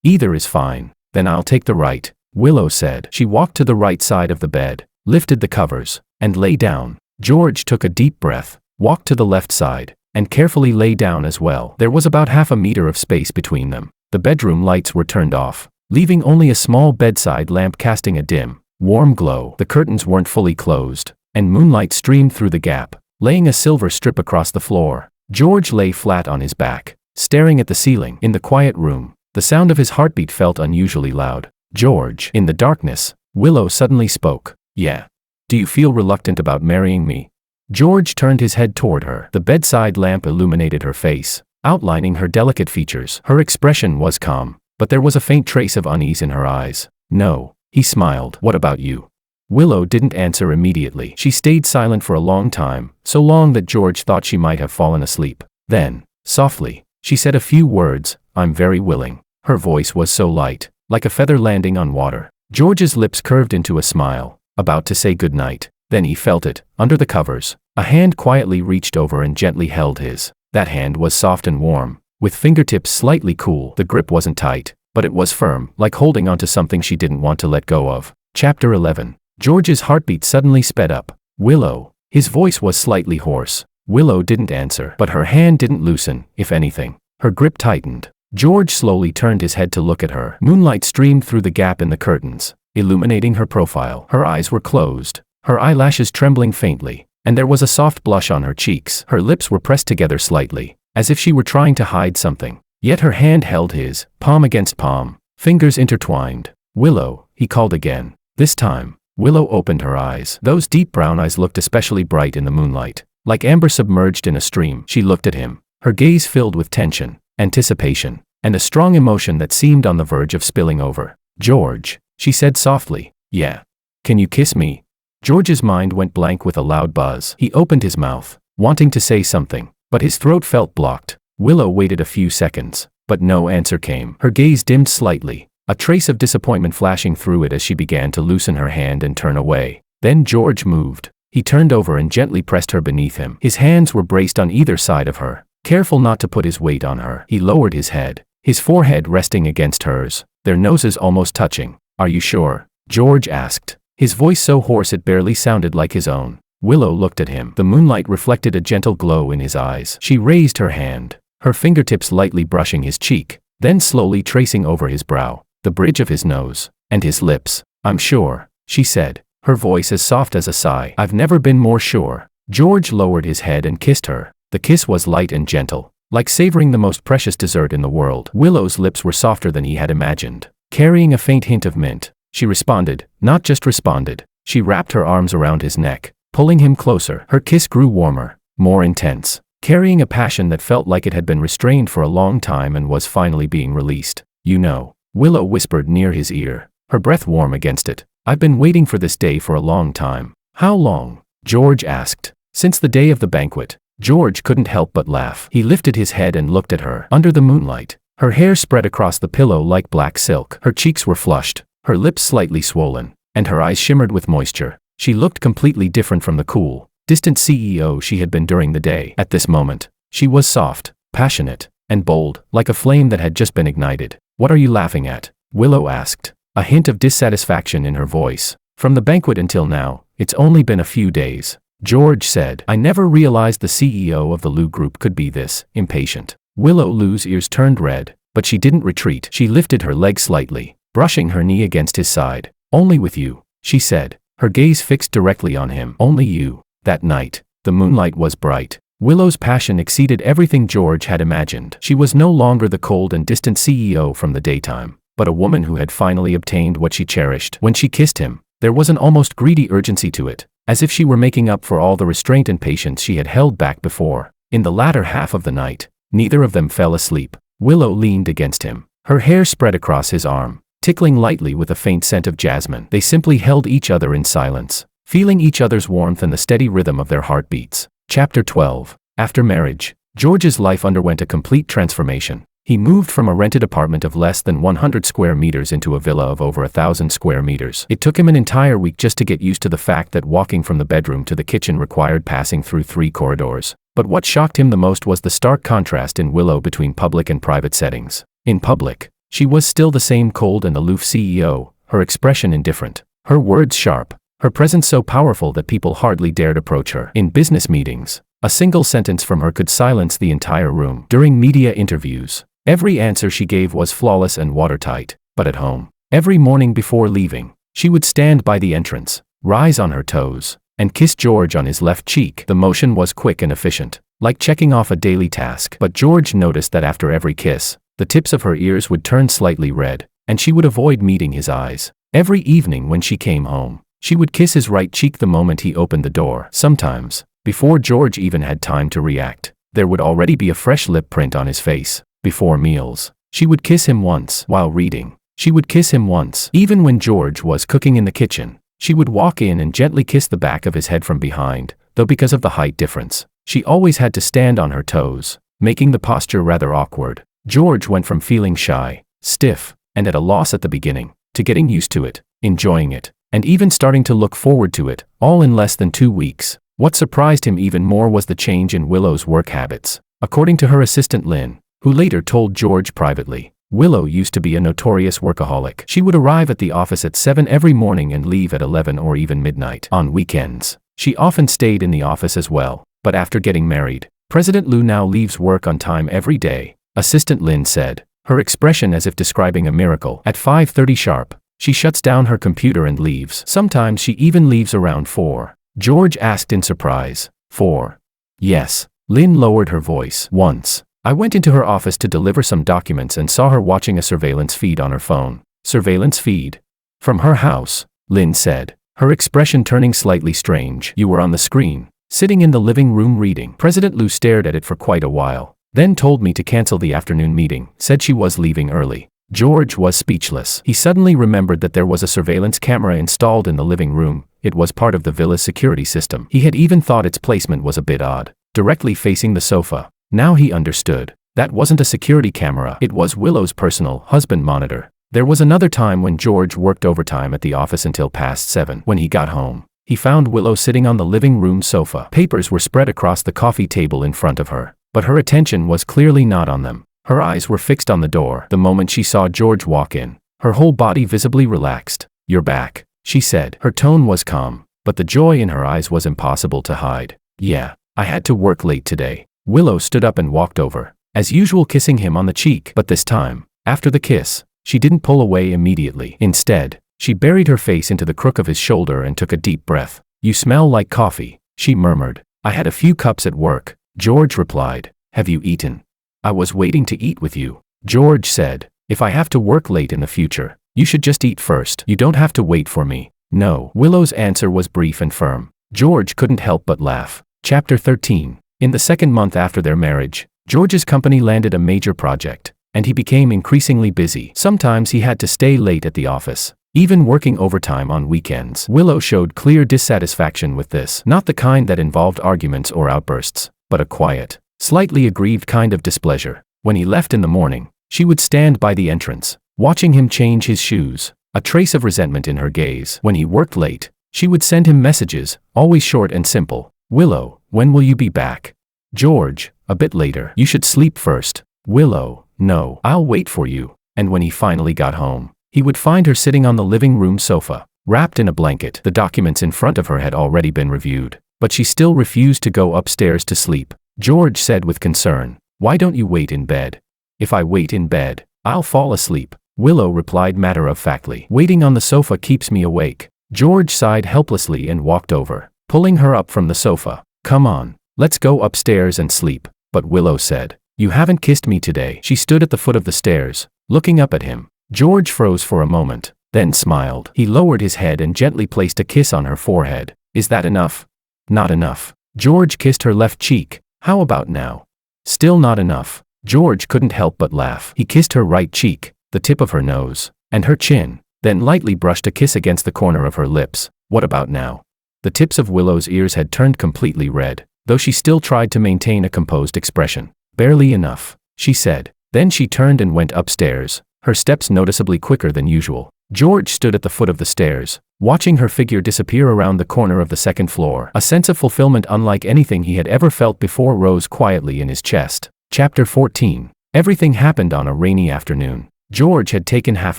Either is fine. Then I'll take the right, Willow said. She walked to the right side of the bed, lifted the covers, and lay down. George took a deep breath, walked to the left side, and carefully lay down as well. There was about half a meter of space between them. The bedroom lights were turned off, leaving only a small bedside lamp casting a dim, warm glow. The curtains weren't fully closed, and moonlight streamed through the gap, laying a silver strip across the floor. George lay flat on his back, staring at the ceiling. In the quiet room, the sound of his heartbeat felt unusually loud. George. In the darkness, Willow suddenly spoke. Yeah. Do you feel reluctant about marrying me? George turned his head toward her. The bedside lamp illuminated her face, outlining her delicate features. Her expression was calm, but there was a faint trace of unease in her eyes. No, he smiled. What about you? Willow didn't answer immediately. She stayed silent for a long time, so long that George thought she might have fallen asleep. Then, softly, she said a few words. I'm very willing. Her voice was so light, like a feather landing on water. George's lips curved into a smile, about to say goodnight. Then he felt it, under the covers. A hand quietly reached over and gently held his. That hand was soft and warm, with fingertips slightly cool. The grip wasn't tight, but it was firm, like holding onto something she didn't want to let go of. Chapter 11. George's heartbeat suddenly sped up. Willow. His voice was slightly hoarse. Willow didn't answer, but her hand didn't loosen. If anything, her grip tightened. George slowly turned his head to look at her. Moonlight streamed through the gap in the curtains, illuminating her profile. Her eyes were closed, her eyelashes trembling faintly, and there was a soft blush on her cheeks. Her lips were pressed together slightly, as if she were trying to hide something. Yet her hand held his, palm against palm, fingers intertwined. Willow, he called again. This time, Willow opened her eyes. Those deep brown eyes looked especially bright in the moonlight, like amber submerged in a stream. She looked at him, her gaze filled with tension, anticipation, and a strong emotion that seemed on the verge of spilling over. George, she said softly. Yeah. Can you kiss me? George's mind went blank with a loud buzz. He opened his mouth, wanting to say something, but his throat felt blocked. Willow waited a few seconds, but no answer came. Her gaze dimmed slightly, a trace of disappointment flashing through it as she began to loosen her hand and turn away. Then George moved. He turned over and gently pressed her beneath him. His hands were braced on either side of her, careful not to put his weight on her. He lowered his head, his forehead resting against hers, their noses almost touching. Are you sure? George asked, his voice so hoarse it barely sounded like his own. Willow looked at him. The moonlight reflected a gentle glow in his eyes. She raised her hand, her fingertips lightly brushing his cheek, then slowly tracing over his brow, the bridge of his nose, and his lips. I'm sure, she said, her voice as soft as a sigh. I've never been more sure. George lowered his head and kissed her. The kiss was light and gentle, like savoring the most precious dessert in the world. Willow's lips were softer than he had imagined, carrying a faint hint of mint. She responded, not just responded. She wrapped her arms around his neck, pulling him closer. Her kiss grew warmer, more intense, carrying a passion that felt like it had been restrained for a long time and was finally being released. You know, Willow whispered near his ear, her breath warm against it. I've been waiting for this day for a long time. How long? George asked. Since the day of the banquet. George couldn't help but laugh. He lifted his head and looked at her. Under the moonlight, her hair spread across the pillow like black silk. Her cheeks were flushed, her lips slightly swollen, and her eyes shimmered with moisture. She looked completely different from the cool, distant CEO she had been during the day. At this moment, she was soft, passionate, and bold, like a flame that had just been ignited. What are you laughing at? Willow asked, a hint of dissatisfaction in her voice. From the banquet until now, it's only been a few days. George said. I never realized the CEO of the Lou Group could be this impatient. Willow Lou's ears turned red, but she didn't retreat. She lifted her leg slightly, brushing her knee against his side. Only with you, she said, her gaze fixed directly on him. Only you. That night, the moonlight was bright. Willow's passion exceeded everything George had imagined. She was no longer the cold and distant CEO from the daytime, but a woman who had finally obtained what she cherished. When she kissed him, there was an almost greedy urgency to it, as if she were making up for all the restraint and patience she had held back before. In the latter half of the night, neither of them fell asleep. Willow leaned against him, her hair spread across his arm, tickling lightly with a faint scent of jasmine. They simply held each other in silence, feeling each other's warmth and the steady rhythm of their heartbeats. Chapter 12. After marriage, George's life underwent a complete transformation. He moved from a rented apartment of less than 100 square meters into a villa of over 1,000 square meters. It took him an entire week just to get used to the fact that walking from the bedroom to the kitchen required passing through 3 corridors. But what shocked him the most was the stark contrast in Willow between public and private settings. In public, she was still the same cold and aloof CEO, her expression indifferent, her words sharp, her presence so powerful that people hardly dared approach her. In business meetings, a single sentence from her could silence the entire room. During media interviews, every answer she gave was flawless and watertight. But at home, every morning before leaving, she would stand by the entrance, rise on her toes, and kiss George on his left cheek. The motion was quick and efficient, like checking off a daily task. But George noticed that after every kiss, the tips of her ears would turn slightly red, and she would avoid meeting his eyes. Every evening when she came home, she would kiss his right cheek the moment he opened the door. Sometimes, before George even had time to react, there would already be a fresh lip print on his face. Before meals, she would kiss him once. While reading, she would kiss him once. Even when George was cooking in the kitchen, she would walk in and gently kiss the back of his head from behind, though because of the height difference, she always had to stand on her toes, making the posture rather awkward. George went from feeling shy, stiff, and at a loss at the beginning, to getting used to it, enjoying it, and even starting to look forward to it, all in less than 2 weeks. What surprised him even more was the change in Willow's work habits. According to her assistant Lynn, who later told George privately, Willow used to be a notorious workaholic. She would arrive at the office at 7 every morning and leave at 11 or even midnight. On weekends, she often stayed in the office as well. But after getting married, President Lou now leaves work on time every day, Assistant Lynn said, her expression as if describing a miracle. At 5:30 sharp, she shuts down her computer and leaves. Sometimes she even leaves around 4. George asked in surprise. 4? Yes. Lynn lowered her voice. Once, I went into her office to deliver some documents and saw her watching a surveillance feed on her phone. Surveillance feed? From her house, Lynn said, her expression turning slightly strange. You were on the screen, sitting in the living room reading. President Lou stared at it for quite a while, then told me to cancel the afternoon meeting, said she was leaving early. George was speechless. He suddenly remembered that there was a surveillance camera installed in the living room. It was part of the villa's security system. He had even thought its placement was a bit odd, directly facing the sofa. Now he understood. That wasn't a security camera. It was Willow's personal husband monitor. There was another time when George worked overtime at the office until past 7. When he got home, he found Willow sitting on the living room sofa. Papers were spread across the coffee table in front of her, but her attention was clearly not on them. Her eyes were fixed on the door. The moment she saw George walk in, her whole body visibly relaxed. You're back, she said. Her tone was calm, but the joy in her eyes was impossible to hide. Yeah, I had to work late today. Willow stood up and walked over, as usual kissing him on the cheek. But this time, after the kiss, she didn't pull away immediately. Instead, she buried her face into the crook of his shoulder and took a deep breath. You smell like coffee, she murmured. I had a few cups at work, George replied. Have you eaten? I was waiting to eat with you, George said. If I have to work late in the future, you should just eat first. You don't have to wait for me. No. Willow's answer was brief and firm. George couldn't help but laugh. Chapter 13. In the second month after their marriage, George's company landed a major project, and he became increasingly busy. Sometimes he had to stay late at the office, even working overtime on weekends. Willow showed clear dissatisfaction with this. Not the kind that involved arguments or outbursts, but a quiet, slightly aggrieved kind of displeasure. When he left in the morning, she would stand by the entrance, watching him change his shoes, a trace of resentment in her gaze. When he worked late, she would send him messages, always short and simple. Willow, when will you be back? George, a bit later. You should sleep first. Willow, no, I'll wait for you. And when he finally got home, he would find her sitting on the living room sofa, wrapped in a blanket. The documents in front of her had already been reviewed, but she still refused to go upstairs to sleep. George said with concern, why don't you wait in bed? If I wait in bed, I'll fall asleep. Willow replied matter-of-factly. Waiting on the sofa keeps me awake. George sighed helplessly and walked over, pulling her up from the sofa. Come on, let's go upstairs and sleep. But Willow said, you haven't kissed me today. She stood at the foot of the stairs, looking up at him. George froze for a moment, then smiled. He lowered his head and gently placed a kiss on her forehead. Is that enough? Not enough. George kissed her left cheek. How about now? Still not enough. George couldn't help but laugh. He kissed her right cheek, the tip of her nose, and her chin, then lightly brushed a kiss against the corner of her lips. What about now? The tips of Willow's ears had turned completely red, though she still tried to maintain a composed expression. Barely enough, she said. Then she turned and went upstairs, her steps noticeably quicker than usual. George stood at the foot of the stairs, watching her figure disappear around the corner of the second floor. A sense of fulfillment unlike anything he had ever felt before rose quietly in his chest. Chapter 14. Everything happened on a rainy afternoon. George had taken half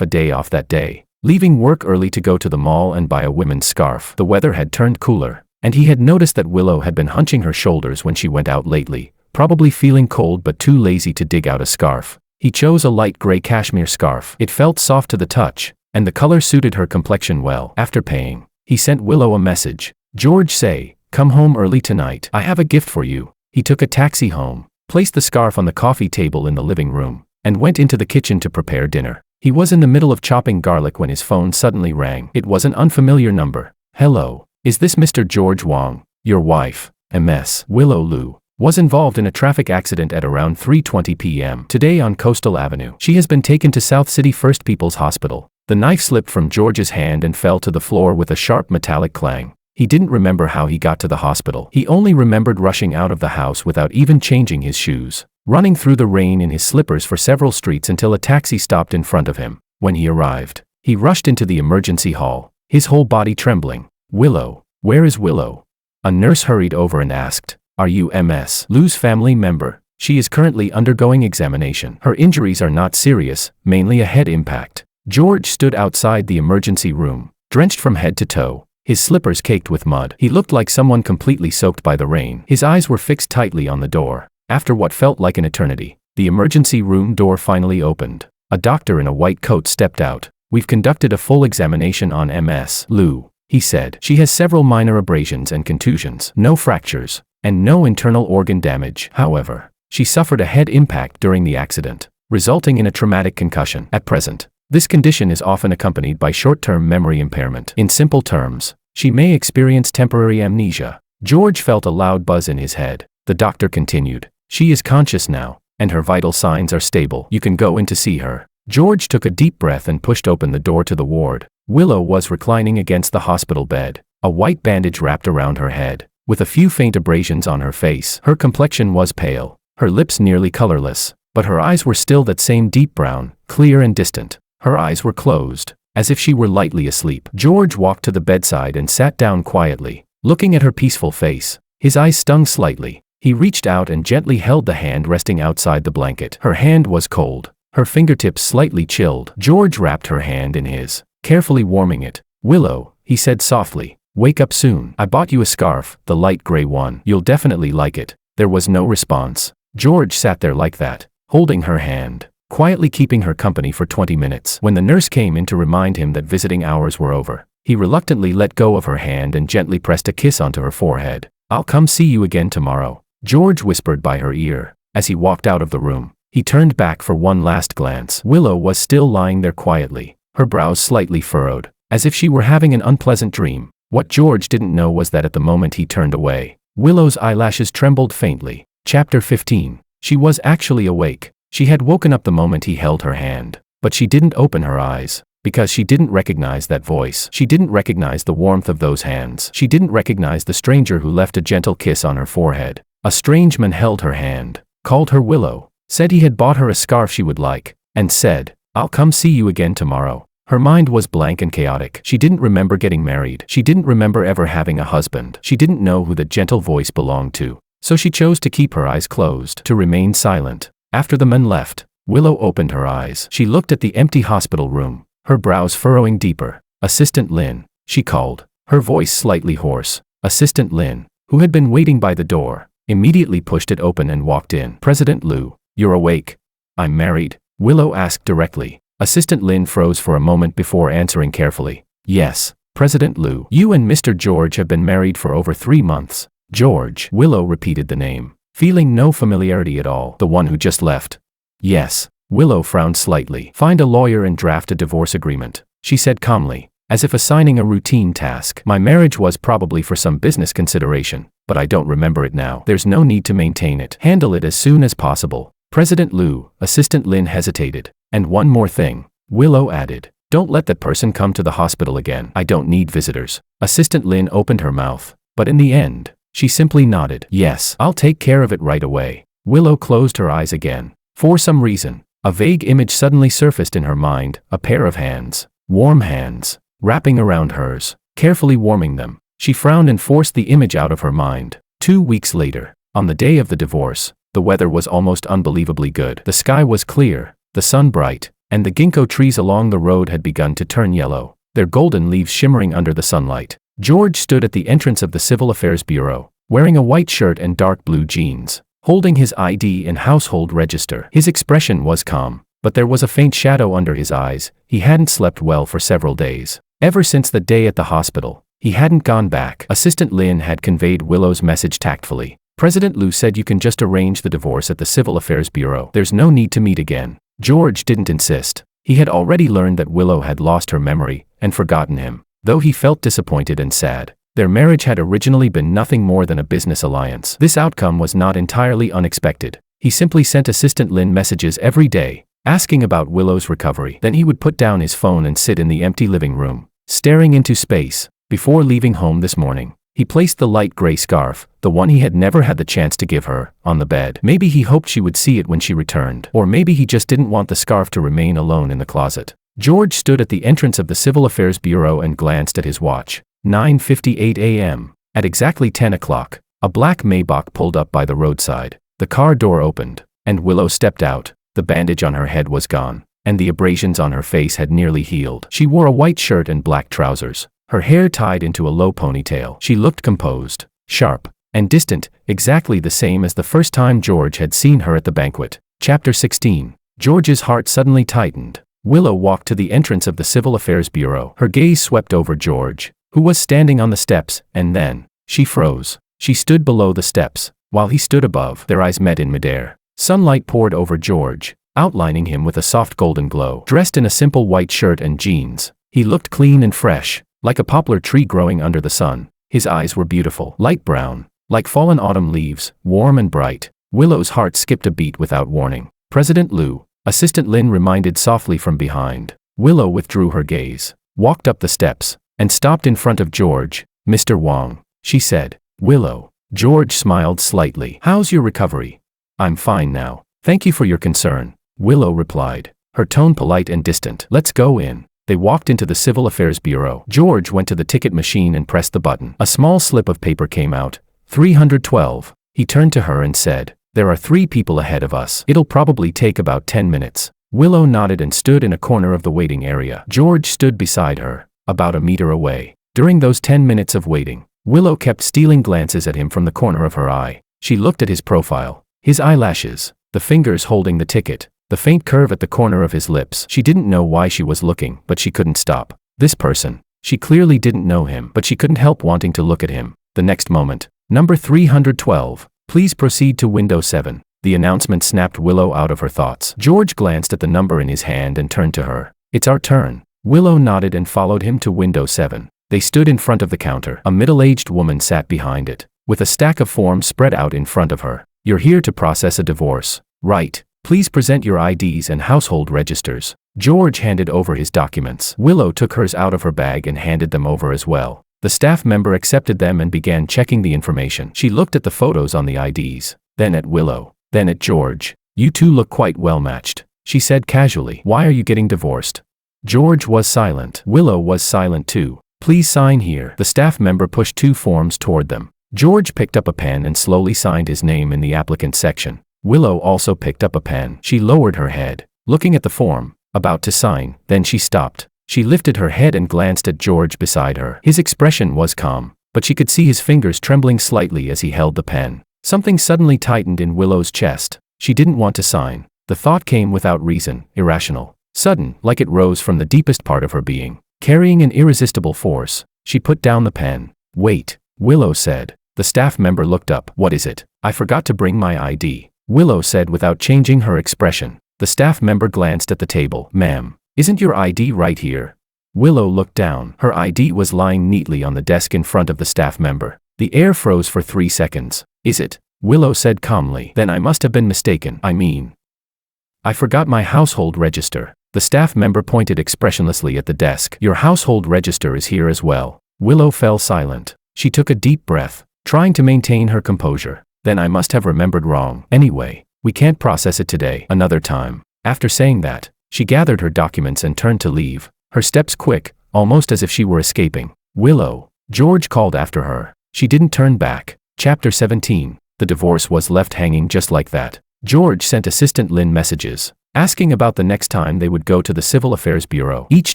a day off that day, leaving work early to go to the mall and buy a women's scarf. The weather had turned cooler, and he had noticed that Willow had been hunching her shoulders when she went out lately, probably feeling cold but too lazy to dig out a scarf. He chose a light gray cashmere scarf. It felt soft to the touch, and the color suited her complexion well. After paying, he sent Willow a message. George say, "Come home early tonight. I have a gift for you." He took a taxi home, placed the scarf on the coffee table in the living room, and went into the kitchen to prepare dinner. He was in the middle of chopping garlic when his phone suddenly rang. It was an unfamiliar number. "Hello, is this Mr. George Wong? Your wife, Ms. Willow Liu, was involved in a traffic accident at around 3:20 p.m. today on Coastal Avenue. She has been taken to South City First People's Hospital." The knife slipped from George's hand and fell to the floor with a sharp metallic clang. He didn't remember how he got to the hospital. He only remembered rushing out of the house without even changing his shoes, running through the rain in his slippers for several streets until a taxi stopped in front of him. When he arrived, he rushed into the emergency hall, his whole body trembling. "Willow, where is Willow?" A nurse hurried over and asked, "Are you Ms. Liu's family member? She is currently undergoing examination. Her injuries are not serious, mainly a head impact." George stood outside the emergency room, drenched from head to toe, his slippers caked with mud. He looked like someone completely soaked by the rain. His eyes were fixed tightly on the door. After what felt like an eternity, the emergency room door finally opened. A doctor in a white coat stepped out. "We've conducted a full examination on Ms. Liu," he said. "She has several minor abrasions and contusions, no fractures, and no internal organ damage. However, she suffered a head impact during the accident, resulting in a traumatic concussion. At present, this condition is often accompanied by short-term memory impairment. In simple terms, she may experience temporary amnesia." George felt a loud buzz in his head. The doctor continued, "She is conscious now, and her vital signs are stable. You can go in to see her." George took a deep breath and pushed open the door to the ward. Willow was reclining against the hospital bed, a white bandage wrapped around her head, with a few faint abrasions on her face. Her complexion was pale, her lips nearly colorless, but her eyes were still that same deep brown, clear and distant. Her eyes were closed, as if she were lightly asleep. George walked to the bedside and sat down quietly, looking at her peaceful face. His eyes stung slightly. He reached out and gently held the hand resting outside the blanket. Her hand was cold, her fingertips slightly chilled. George wrapped her hand in his, carefully warming it. "Willow," he said softly, "wake up soon. I bought you a scarf, the light gray one. You'll definitely like it." There was no response. George sat there like that, holding her hand, quietly keeping her company for 20 minutes. When the nurse came in to remind him that visiting hours were over, he reluctantly let go of her hand and gently pressed a kiss onto her forehead. "I'll come see you again tomorrow," George whispered by her ear. As he walked out of the room, he turned back for one last glance. Willow was still lying there quietly, her brows slightly furrowed, as if she were having an unpleasant dream. What George didn't know was that at the moment he turned away, Willow's eyelashes trembled faintly. Chapter 15. She was actually awake. She had woken up the moment he held her hand, but she didn't open her eyes, because she didn't recognize that voice. She didn't recognize the warmth of those hands. She didn't recognize the stranger who left a gentle kiss on her forehead. A strange man held her hand, called her Willow, said he had bought her a scarf she would like, and said, "I'll come see you again tomorrow." Her mind was blank and chaotic. She didn't remember getting married. She didn't remember ever having a husband. She didn't know who the gentle voice belonged to, so she chose to keep her eyes closed, to remain silent. After the men left, Willow opened her eyes. She looked at the empty hospital room, her brows furrowing deeper. "Assistant Lin," she called, her voice slightly hoarse. Assistant Lin, who had been waiting by the door, immediately pushed it open and walked in. "President Liu, you're awake?" "I'm married?" Willow asked directly. Assistant Lin froze for a moment before answering carefully. "Yes, President Liu. You and Mr. George have been married for over 3 months. George." Willow repeated the name, feeling no familiarity at all. "The one who just left?" "Yes." Willow frowned slightly. "Find a lawyer and draft a divorce agreement," she said calmly, as if assigning a routine task. "My marriage was probably for some business consideration, but I don't remember it now. There's no need to maintain it. Handle it as soon as possible." "President Liu," Assistant Lin hesitated. "And one more thing," Willow added. "Don't let that person come to the hospital again. I don't need visitors." Assistant Lin opened her mouth, but in the end, she simply nodded. "Yes, I'll take care of it right away." Willow closed her eyes again. For some reason, a vague image suddenly surfaced in her mind, a pair of hands, warm hands, wrapping around hers, carefully warming them. She frowned and forced the image out of her mind. 2 weeks later, on the day of the divorce, the weather was almost unbelievably good. The sky was clear, the sun bright, and the ginkgo trees along the road had begun to turn yellow, their golden leaves shimmering under the sunlight. George stood at the entrance of the Civil Affairs Bureau, wearing a white shirt and dark blue jeans, holding his ID and household register. His expression was calm, but there was a faint shadow under his eyes. He hadn't slept well for several days. Ever since the day at the hospital, he hadn't gone back. Assistant Lin had conveyed Willow's message tactfully. President Liu said you can just arrange the divorce at the Civil Affairs Bureau. There's no need to meet again. George didn't insist. He had already learned that Willow had lost her memory and forgotten him. Though he felt disappointed and sad, their marriage had originally been nothing more than a business alliance. This outcome was not entirely unexpected. He simply sent Assistant Lin messages every day, asking about Willow's recovery. Then he would put down his phone and sit in the empty living room, staring into space. Before leaving home this morning, he placed the light gray scarf, the one he had never had the chance to give her, on the bed. Maybe he hoped she would see it when she returned, or maybe he just didn't want the scarf to remain alone in the closet. George stood at the entrance of the Civil Affairs Bureau and glanced at his watch. 9:58 a.m. At exactly 10 o'clock, a black Maybach pulled up by the roadside. The car door opened, and Willow stepped out. The bandage on her head was gone, and the abrasions on her face had nearly healed. She wore a white shirt and black trousers, her hair tied into a low ponytail. She looked composed, sharp, and distant, exactly the same as the first time George had seen her at the banquet. Chapter 16. George's heart suddenly tightened. Willow walked to the entrance of the Civil Affairs Bureau. Her gaze swept over George, who was standing on the steps, and then she froze. She stood below the steps, while he stood above. Their eyes met in midair. Sunlight poured over George, outlining him with a soft golden glow. Dressed in a simple white shirt and jeans, he looked clean and fresh, like a poplar tree growing under the sun. His eyes were beautiful, light brown, like fallen autumn leaves, warm and bright. Willow's heart skipped a beat without warning. President Liu, Assistant Lin reminded softly from behind. Willow withdrew her gaze, walked up the steps, and stopped in front of George. Mr. Wang, she said. Willow. George smiled slightly. How's your recovery? I'm fine now. Thank you for your concern, Willow replied, her tone polite and distant. Let's go in. They walked into the Civil Affairs Bureau. George went to the ticket machine and pressed the button. A small slip of paper came out. 312. He turned to her and said, there are 3 people ahead of us. It'll probably take about 10 minutes. Willow nodded and stood in a corner of the waiting area. George stood beside her, about a meter away. During those 10 minutes of waiting, Willow kept stealing glances at him from the corner of her eye. She looked at his profile, his eyelashes, the fingers holding the ticket, the faint curve at the corner of his lips. She didn't know why she was looking, but she couldn't stop. This person. She clearly didn't know him, but she couldn't help wanting to look at him. The next moment, number 312, please proceed to window 7. The announcement snapped Willow out of her thoughts. George glanced at the number in his hand and turned to her. It's our turn. Willow nodded and followed him to window 7. They stood in front of the counter. A middle-aged woman sat behind it, with a stack of forms spread out in front of her. You're here to process a divorce, right? Please present your IDs and household registers. George handed over his documents. Willow took hers out of her bag and handed them over as well. The staff member accepted them and began checking the information. She looked at the photos on the IDs, then at Willow, then at George. You two look quite well matched, she said casually. Why are you getting divorced? George was silent. Willow was silent too. Please sign here. The staff member pushed 2 forms toward them. George picked up a pen and slowly signed his name in the applicant section. Willow also picked up a pen. She lowered her head, looking at the form, about to sign. Then she stopped. She lifted her head and glanced at George beside her. His expression was calm, but she could see his fingers trembling slightly as he held the pen. Something suddenly tightened in Willow's chest. She didn't want to sign. The thought came without reason, irrational, sudden, like it rose from the deepest part of her being. Carrying an irresistible force, she put down the pen. Wait, Willow said. The staff member looked up. What is it? I forgot to bring my ID, Willow said without changing her expression. The staff member glanced at the table. Ma'am, isn't your ID right here? Willow looked down. Her ID was lying neatly on the desk in front of the staff member. The air froze for 3 seconds. Is it? Willow said calmly. Then I must have been mistaken. I forgot my household register. The staff member pointed expressionlessly at the desk. Your household register is here as well. Willow fell silent. She took a deep breath, trying to maintain her composure. Then I must have remembered wrong. Anyway, we can't process it today. Another time. After saying that, she gathered her documents and turned to leave, her steps quick, almost as if she were escaping. Willow, George called after her. She didn't turn back. Chapter 17. The divorce was left hanging just like that. George sent Assistant Lin messages, asking about the next time they would go to the Civil Affairs Bureau. Each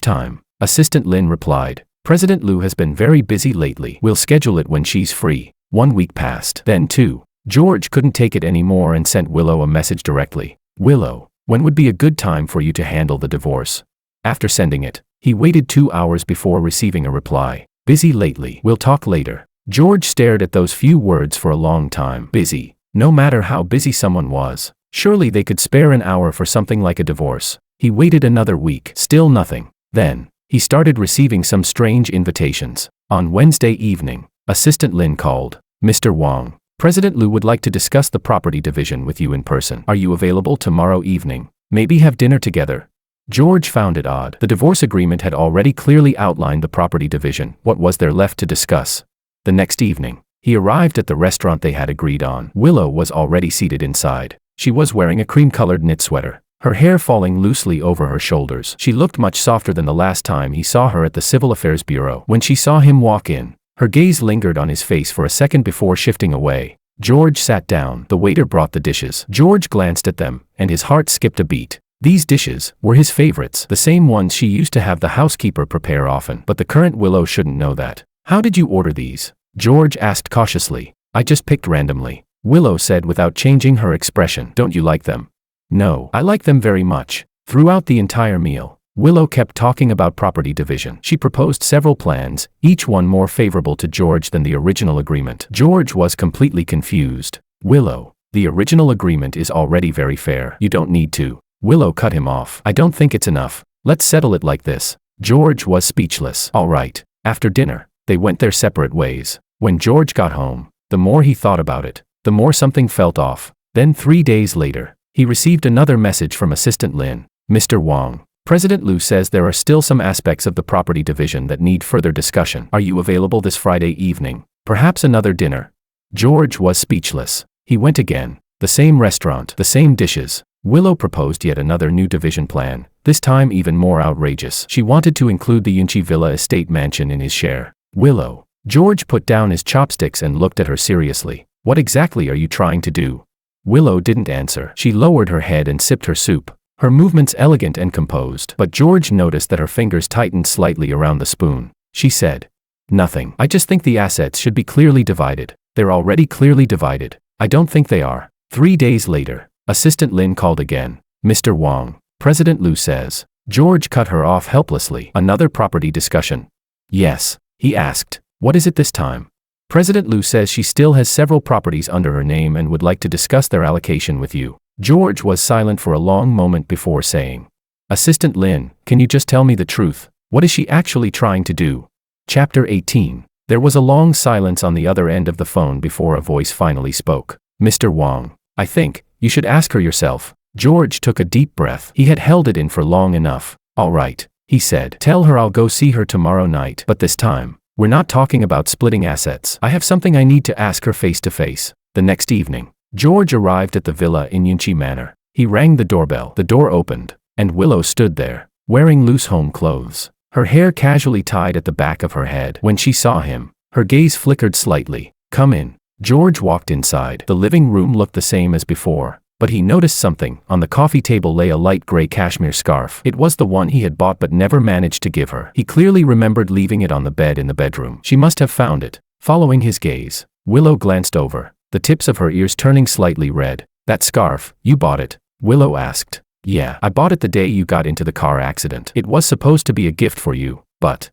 time, Assistant Lin replied, "President Lu has been very busy lately. We'll schedule it when she's free." 1 week passed. Then 2. George couldn't take it anymore and sent Willow a message directly. "Willow, when would be a good time for you to handle the divorce?" After sending it, he waited 2 hours before receiving a reply. "Busy lately. We'll talk later." George stared at those few words for a long time. Busy. No matter how busy someone was, surely they could spare an hour for something like a divorce. He waited another week. Still nothing. Then, he started receiving some strange invitations. On Wednesday evening, Assistant Lin called. "Mr. Wang, President Lu would like to discuss the property division with you in person. Are you available tomorrow evening? Maybe have dinner together?" George found it odd. The divorce agreement had already clearly outlined the property division. What was there left to discuss? The next evening, he arrived at the restaurant they had agreed on. Willow was already seated inside. She was wearing a cream-colored knit sweater, her hair falling loosely over her shoulders. She looked much softer than the last time he saw her at the Civil Affairs Bureau. When she saw him walk in, her gaze lingered on his face for a second before shifting away. George sat down. The waiter brought the dishes. George glanced at them, and his heart skipped a beat. These dishes were his favorites, the same ones she used to have the housekeeper prepare often. But the current Willow shouldn't know that. "How did you order these?" George asked cautiously. "I just picked randomly," Willow said without changing her expression. "Don't you like them?" "No, I like them very much." Throughout the entire meal, Willow kept talking about property division. She proposed several plans, each one more favorable to George than the original agreement. George was completely confused. "Willow, the original agreement is already very fair. You don't need to." Willow cut him off. "I don't think it's enough. Let's settle it like this." George was speechless. All right. After dinner, they went their separate ways. When George got home, the more he thought about it, the more something felt off. Then 3 days later, he received another message from Assistant Lin. "Mr. Wang, President Lu says there are still some aspects of the property division that need further discussion. Are you available this Friday evening? Perhaps another dinner?" George was speechless. He went again. The same restaurant, the same dishes. Willow proposed yet another new division plan, this time even more outrageous. She wanted to include the Yunchi Villa estate mansion in his share. "Willow." George put down his chopsticks and looked at her seriously. "What exactly are you trying to do?" Willow didn't answer. She lowered her head and sipped her soup, her movements elegant and composed. But George noticed that her fingers tightened slightly around the spoon. She said, "Nothing. I just think the assets should be clearly divided. They're already clearly divided." "I don't think they are." 3 days later, Assistant Lin called again. "Mr. Wang, President Lu says." George cut her off helplessly. "Another property discussion?" "Yes," he asked. "What is it this time?" "President Lu says she still has several properties under her name and would like to discuss their allocation with you." George was silent for a long moment before saying, "Assistant Lin, can you just tell me the truth? What is she actually trying to do?" Chapter 18. There was a long silence on the other end of the phone before a voice finally spoke. "Mr. Wang, I think you should ask her yourself." George took a deep breath. He had held it in for long enough. "All right," he said. "Tell her I'll go see her tomorrow night. But this time, we're not talking about splitting assets. I have something I need to ask her face to face." The next evening, George arrived at the villa in Yunchi Manor. He rang the doorbell. The door opened, and Willow stood there, wearing loose home clothes, her hair casually tied at the back of her head. When she saw him, her gaze flickered slightly. "Come in." George walked inside. The living room looked the same as before, but he noticed something. On the coffee table lay a light gray cashmere scarf. It was the one he had bought but never managed to give her. He clearly remembered leaving it on the bed in the bedroom. She must have found it. Following his gaze, Willow glanced over, the tips of her ears turning slightly red. "That scarf, you bought it?" Willow asked. "Yeah, I bought it the day you got into the car accident. It was supposed to be a gift for you, but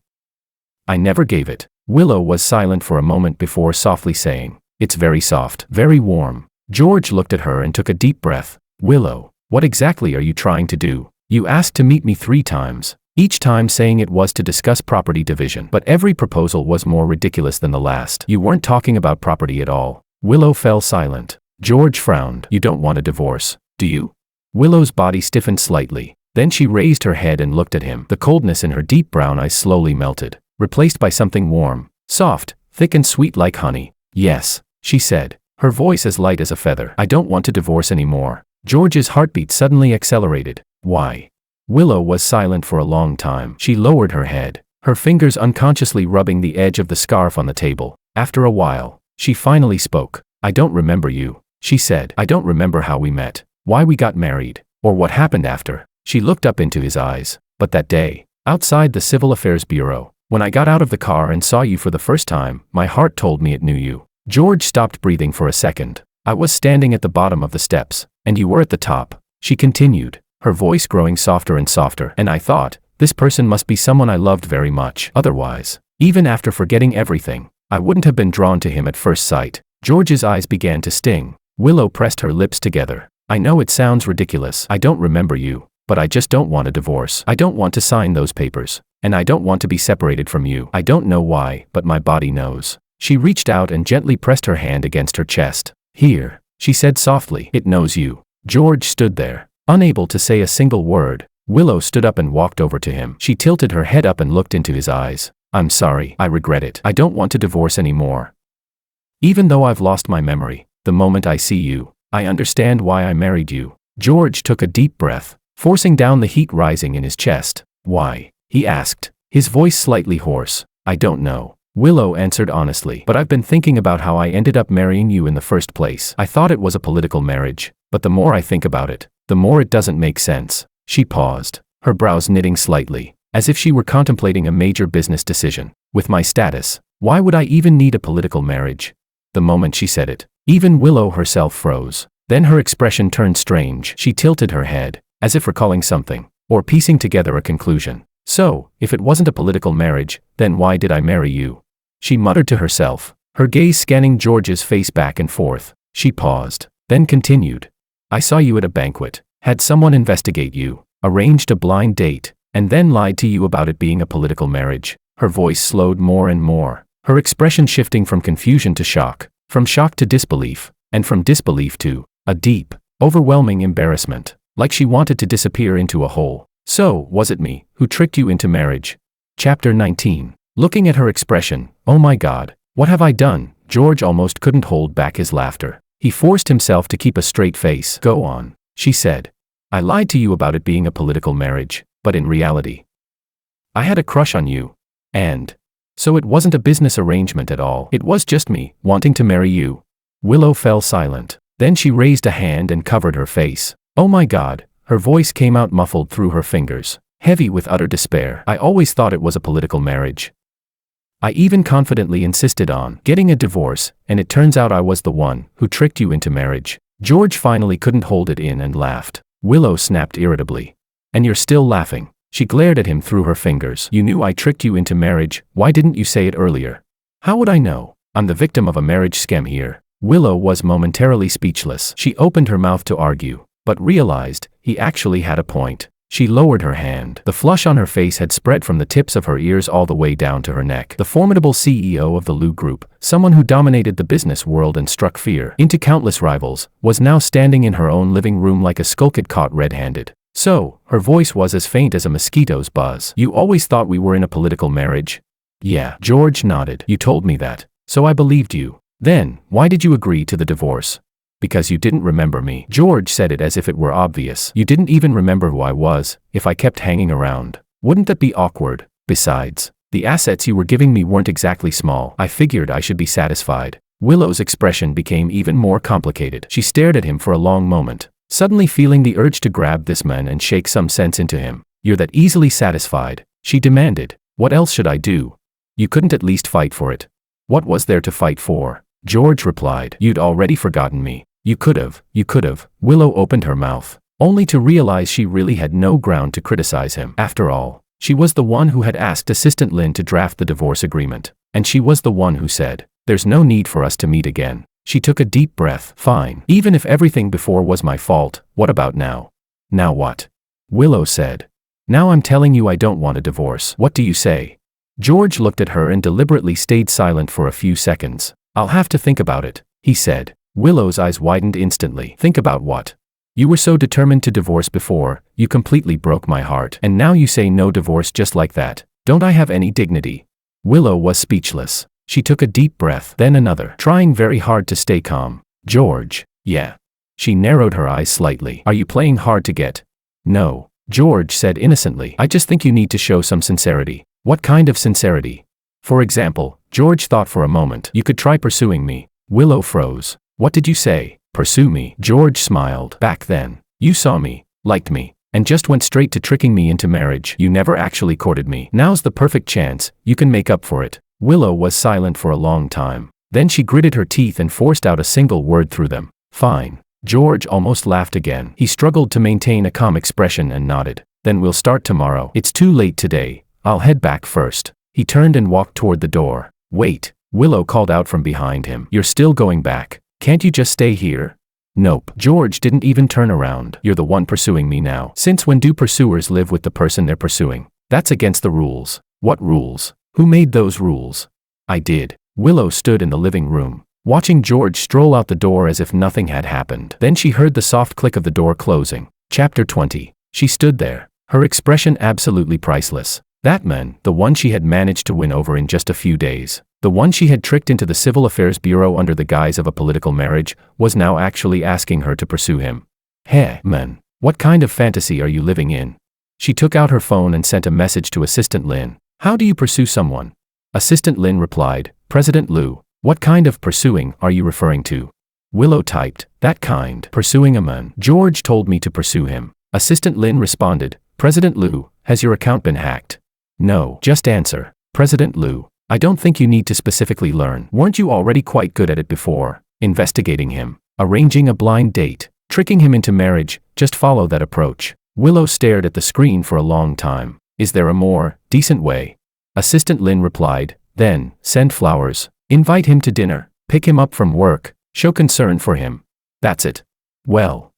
I never gave it." Willow was silent for a moment before softly saying, "It's very soft, very warm." George looked at her and took a deep breath. "Willow, what exactly are you trying to do? You asked to meet me 3 times, each time saying it was to discuss property division, but every proposal was more ridiculous than the last. You weren't talking about property at all." Willow fell silent. George frowned. "You don't want a divorce, do you?" Willow's body stiffened slightly. Then she raised her head and looked at him. The coldness in her deep brown eyes slowly melted, replaced by something warm, soft, thick and sweet like honey. "Yes," she said, her voice as light as a feather. "I don't want to divorce anymore." George's heartbeat suddenly accelerated. "Why?" Willow was silent for a long time. She lowered her head, her fingers unconsciously rubbing the edge of the scarf on the table. After a while, she finally spoke. "I don't remember you," she said. "I don't remember how we met, why we got married, or what happened after. She looked up into his eyes. But that day, outside the Civil Affairs Bureau, when I got out of the car and saw you for the first time, my heart told me it knew you. George stopped breathing for a second. I was standing at the bottom of the steps, and you were at the top. She continued, her voice growing softer and softer, and I thought, this person must be someone I loved very much. Otherwise, even after forgetting everything, I wouldn't have been drawn to him at first sight. George's eyes began to sting. Willow pressed her lips together. I know it sounds ridiculous. I don't remember you, but I just don't want a divorce. I don't want to sign those papers, and I don't want to be separated from you. I don't know why, but my body knows. She reached out and gently pressed her hand against her chest. Here, she said softly, it knows you. George stood there, unable to say a single word. Willow stood up and walked over to him. She tilted her head up and looked into his eyes. I'm sorry. I regret it. I don't want to divorce anymore. Even though I've lost my memory, the moment I see you, I understand why I married you. George took a deep breath, forcing down the heat rising in his chest. Why? He asked, his voice slightly hoarse. I don't know. Willow answered honestly, but I've been thinking about how I ended up marrying you in the first place. I thought it was a political marriage, but the more I think about it, the more it doesn't make sense. She paused, her brows knitting slightly, as if she were contemplating a major business decision. With my status, why would I even need a political marriage? The moment she said it, even Willow herself froze. Then her expression turned strange. She tilted her head, as if recalling something, or piecing together a conclusion. So, if it wasn't a political marriage, then why did I marry you? She muttered to herself, her gaze scanning George's face back and forth. She paused, then continued. I saw you at a banquet, had someone investigate you, arranged a blind date, and then lied to you about it being a political marriage. Her voice slowed more and more, her expression shifting from confusion to shock, from shock to disbelief, and from disbelief to a deep, overwhelming embarrassment, like she wanted to disappear into a hole. So, was it me who tricked you into marriage? Chapter 19. Looking at her expression, oh my God, what have I done? George almost couldn't hold back his laughter. He forced himself to keep a straight face. Go on, she said. I lied to you about it being a political marriage, but in reality, I had a crush on you. And so it wasn't a business arrangement at all. It was just me wanting to marry you. Willow fell silent. Then she raised a hand and covered her face. Oh my God, her voice came out muffled through her fingers, heavy with utter despair. I always thought it was a political marriage. I even confidently insisted on getting a divorce, and it turns out I was the one who tricked you into marriage. George finally couldn't hold it in and laughed. Willow snapped irritably. And you're still laughing? She glared at him through her fingers. You knew I tricked you into marriage. Why didn't you say it earlier? How would I know? I'm the victim of a marriage scam here. Willow was momentarily speechless. She opened her mouth to argue, but realized he actually had a point. She lowered her hand. The flush on her face had spread from the tips of her ears all the way down to her neck. The formidable CEO of the Lu Group, someone who dominated the business world and struck fear into countless rivals, was now standing in her own living room like a skulkid caught red-handed. So, her voice was as faint as a mosquito's buzz. You always thought we were in a political marriage? Yeah. George nodded. You told me that, so I believed you. Then, why did you agree to the divorce? Because you didn't remember me. George said it as if it were obvious. You didn't even remember who I was. If I kept hanging around, wouldn't that be awkward? Besides, the assets you were giving me weren't exactly small. I figured I should be satisfied. Willow's expression became even more complicated. She stared at him for a long moment, suddenly feeling the urge to grab this man and shake some sense into him. You're that easily satisfied? She demanded. What else should I do? You couldn't at least fight for it. What was there to fight for? George replied. You'd already forgotten me. You could have. Willow opened her mouth, only to realize she really had no ground to criticize him. After all, she was the one who had asked Assistant Lin to draft the divorce agreement, and she was the one who said, there's no need for us to meet again. She took a deep breath. Fine. Even if everything before was my fault, what about now? Now what? Willow said. Now I'm telling you I don't want a divorce. What do you say? George looked at her and deliberately stayed silent for a few seconds. I'll have to think about it, he said. Willow's eyes widened instantly. Think about what? You were so determined to divorce before, you completely broke my heart. And now you say no divorce just like that. Don't I have any dignity? Willow was speechless. She took a deep breath, then another, trying very hard to stay calm. George, yeah. She narrowed her eyes slightly. Are you playing hard to get? No, George said innocently. I just think you need to show some sincerity. What kind of sincerity? For example, George thought for a moment. You could try pursuing me. Willow froze. What did you say? Pursue me? George smiled. Back then, you saw me, liked me, and just went straight to tricking me into marriage. You never actually courted me. Now's the perfect chance, you can make up for it. Willow was silent for a long time. Then she gritted her teeth and forced out a single word through them. Fine. George almost laughed again. He struggled to maintain a calm expression and nodded. Then we'll start tomorrow. It's too late today. I'll head back first. He turned and walked toward the door. Wait. Willow called out from behind him. You're still going back. Can't you just stay here? Nope. George didn't even turn around. You're the one pursuing me now. Since when do pursuers live with the person they're pursuing? That's against the rules. What rules? Who made those rules? I did. Willow stood in the living room, watching George stroll out the door as if nothing had happened. Then she heard the soft click of the door closing. Chapter 20. She stood there, her expression absolutely priceless. That man, the one she had managed to win over in just a few days, the one she had tricked into the Civil Affairs Bureau under the guise of a political marriage, was now actually asking her to pursue him. Hey, man, what kind of fantasy are you living in? She took out her phone and sent a message to Assistant Lin. How do you pursue someone? Assistant Lin replied, President Liu, what kind of pursuing are you referring to? Willow typed, that kind. Pursuing a man. George told me to pursue him. Assistant Lin responded, President Liu, has your account been hacked? No. Just answer. President Liu, I don't think you need to specifically learn. Weren't you already quite good at it before? Investigating him, arranging a blind date, tricking him into marriage, just follow that approach. Willow stared at the screen for a long time. Is there a more decent way? Assistant Lin replied, then, send flowers, invite him to dinner, pick him up from work, show concern for him. That's it. Well,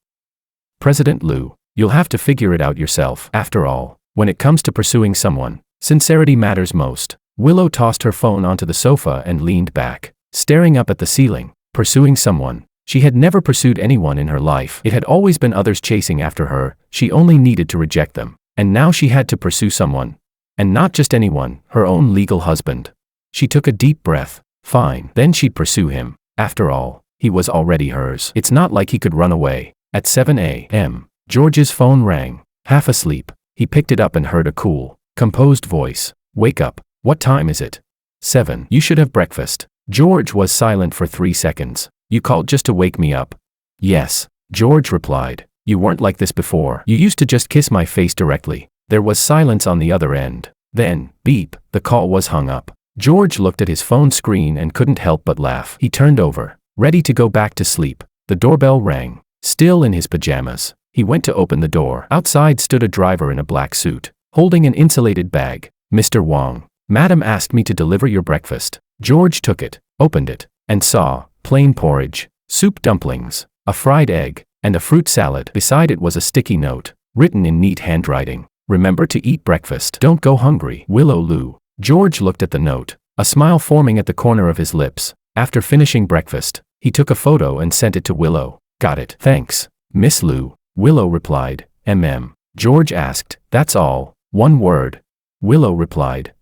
President Liu, you'll have to figure it out yourself. After all, when it comes to pursuing someone, sincerity matters most. Willow tossed her phone onto the sofa and leaned back, staring up at the ceiling. Pursuing someone. She had never pursued anyone in her life. It had always been others chasing after her. She only needed to reject them. And now she had to pursue someone. And not just anyone, her own legal husband. She took a deep breath. Fine. Then she'd pursue him. After all, he was already hers. It's not like he could run away. At 7 a.m., George's phone rang. Half asleep, he picked it up and heard a cool, composed voice. Wake up. What time is it? 7. You should have breakfast. George was silent for 3 seconds. You called just to wake me up? Yes. George replied. You weren't like this before. You used to just kiss my face directly. There was silence on the other end. Then, beep, the call was hung up. George looked at his phone screen and couldn't help but laugh. He turned over, ready to go back to sleep. The doorbell rang. Still in his pajamas, he went to open the door. Outside stood a driver in a black suit, holding an insulated bag. Mr. Wang, Madam asked me to deliver your breakfast. George took it, opened it, and saw plain porridge, soup dumplings, a fried egg, and a fruit salad. Beside it was a sticky note, written in neat handwriting. Remember to eat breakfast. Don't go hungry. Willow Liu. George looked at the note, a smile forming at the corner of his lips. After finishing breakfast, he took a photo and sent it to Willow. Got it. Thanks, Miss Liu. Willow replied, MM. George asked, that's all? One word. Willow replied,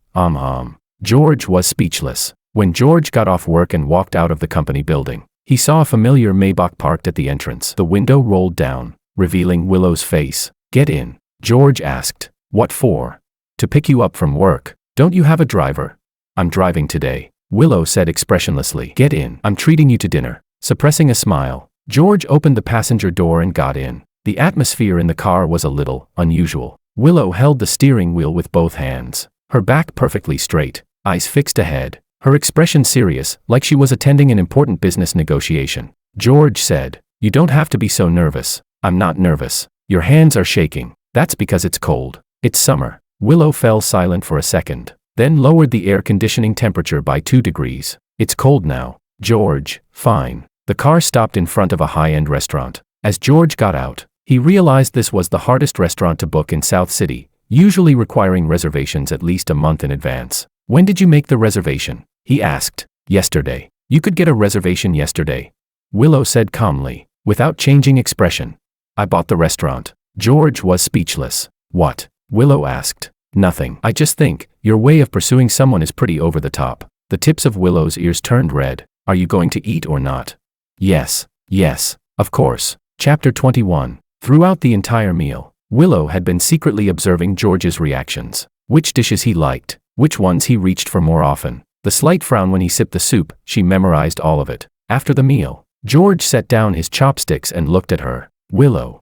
George was speechless. When George got off work and walked out of the company building, he saw a familiar Maybach parked at the entrance. The window rolled down, revealing Willow's face. Get in. George asked. What for? To pick you up from work. Don't you have a driver? I'm driving today. Willow said expressionlessly. Get in. I'm treating you to dinner. Suppressing a smile, George opened the passenger door and got in. The atmosphere in the car was a little unusual. Willow held the steering wheel with both hands, her back perfectly straight, eyes fixed ahead, her expression serious, like she was attending an important business negotiation. George said, you don't have to be so nervous. I'm not nervous. Your hands are shaking. That's because it's cold. It's summer. Willow fell silent for a second, then lowered the air conditioning temperature by 2 degrees. It's cold now. George, fine. The car stopped in front of a high-end restaurant. As George got out, he realized this was the hardest restaurant to book in South City, usually requiring reservations at least a month in advance. When did you make the reservation? He asked. Yesterday. You could get a reservation yesterday. Willow said calmly, without changing expression. I bought the restaurant. George was speechless. What? Willow asked. Nothing. I just think, your way of pursuing someone is pretty over the top. The tips of Willow's ears turned red. Are you going to eat or not? Yes. Yes. Of course. Chapter 21. Throughout the entire meal, Willow had been secretly observing George's reactions. Which dishes he liked, which ones he reached for more often. The slight frown when he sipped the soup, she memorized all of it. After the meal, George set down his chopsticks and looked at her. Willow.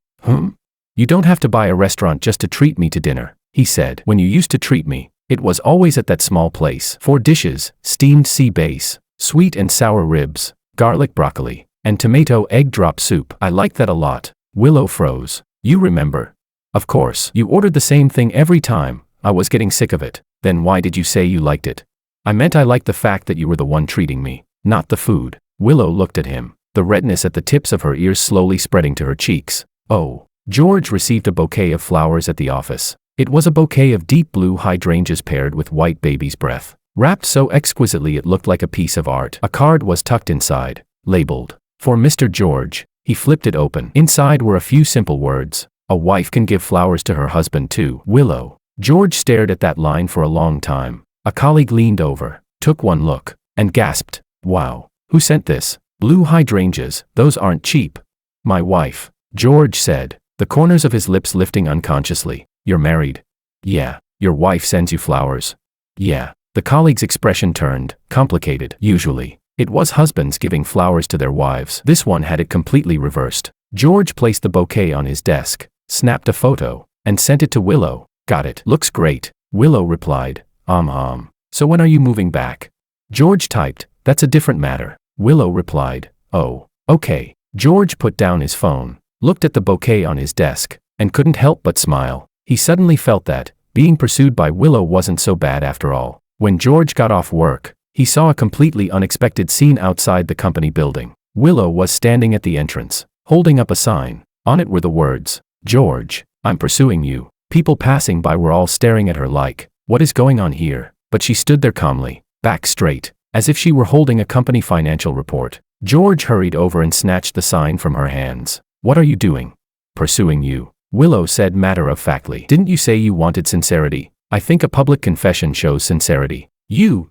You don't have to buy a restaurant just to treat me to dinner, he said. When you used to treat me, it was always at that small place. 4 dishes, steamed sea bass, sweet and sour ribs, garlic broccoli, and tomato egg drop soup. I liked that a lot. Willow froze. You remember? Of course. You ordered the same thing every time. I was getting sick of it. Then why did you say you liked it? I meant I liked the fact that you were the one treating me, not the food. Willow looked at him, the redness at the tips of her ears slowly spreading to her cheeks. Oh. George received a bouquet of flowers at the office. It was a bouquet of deep blue hydrangeas paired with white baby's breath, wrapped so exquisitely it looked like a piece of art. A card was tucked inside, labeled, "For Mr. George." He flipped it open. Inside were a few simple words. A wife can give flowers to her husband too. Willow. George stared at that line for a long time. A colleague leaned over, took one look, and gasped, "Wow. Who sent this? Blue hydrangeas, those aren't cheap." "My wife," George said, the corners of his lips lifting unconsciously. "You're married?" "Yeah." "Your wife sends you flowers?" "Yeah." The colleague's expression turned, complicated. Usually, it was husbands giving flowers to their wives. This one had it completely reversed. George placed the bouquet on his desk, snapped a photo, and sent it to Willow. "Got it. Looks great." Willow replied, "So when are you moving back?" George typed, "That's a different matter." Willow replied, "Oh, okay." George put down his phone, looked at the bouquet on his desk, and couldn't help but smile. He suddenly felt that being pursued by Willow wasn't so bad after all. When George got off work, he saw a completely unexpected scene outside the company building. Willow was standing at the entrance, holding up a sign. On it were the words, "George, I'm pursuing you." People passing by were all staring at her like, "What is going on here?" But she stood there calmly, back straight, as if she were holding a company financial report. George hurried over and snatched the sign from her hands. "What are you doing?" "Pursuing you," Willow said matter-of-factly. "Didn't you say you wanted sincerity? I think a public confession shows sincerity." You.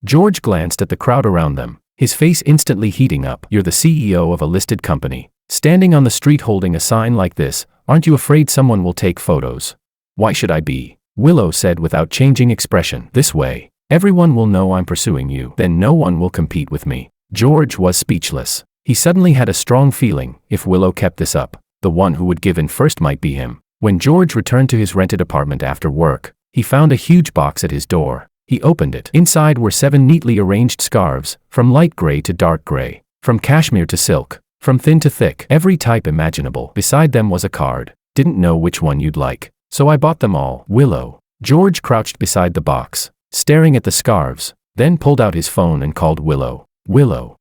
George glanced at the crowd around them, his face instantly heating up. "You're the CEO of a listed company, standing on the street holding a sign like this. Aren't you afraid someone will take photos?" "Why should I be?" Willow said without changing expression. "This way, everyone will know I'm pursuing you. Then no one will compete with me." George was speechless. He suddenly had a strong feeling, if Willow kept this up, the one who would give in first might be him. When George returned to his rented apartment after work, he found a huge box at his door. He opened it. Inside were 7 neatly arranged scarves, from light gray to dark gray, from cashmere to silk, from thin to thick, every type imaginable. Beside them was a card. "Didn't know which one you'd like, so I bought them all." Willow. George crouched beside the box, staring at the scarves, then pulled out his phone and called Willow. "Willow.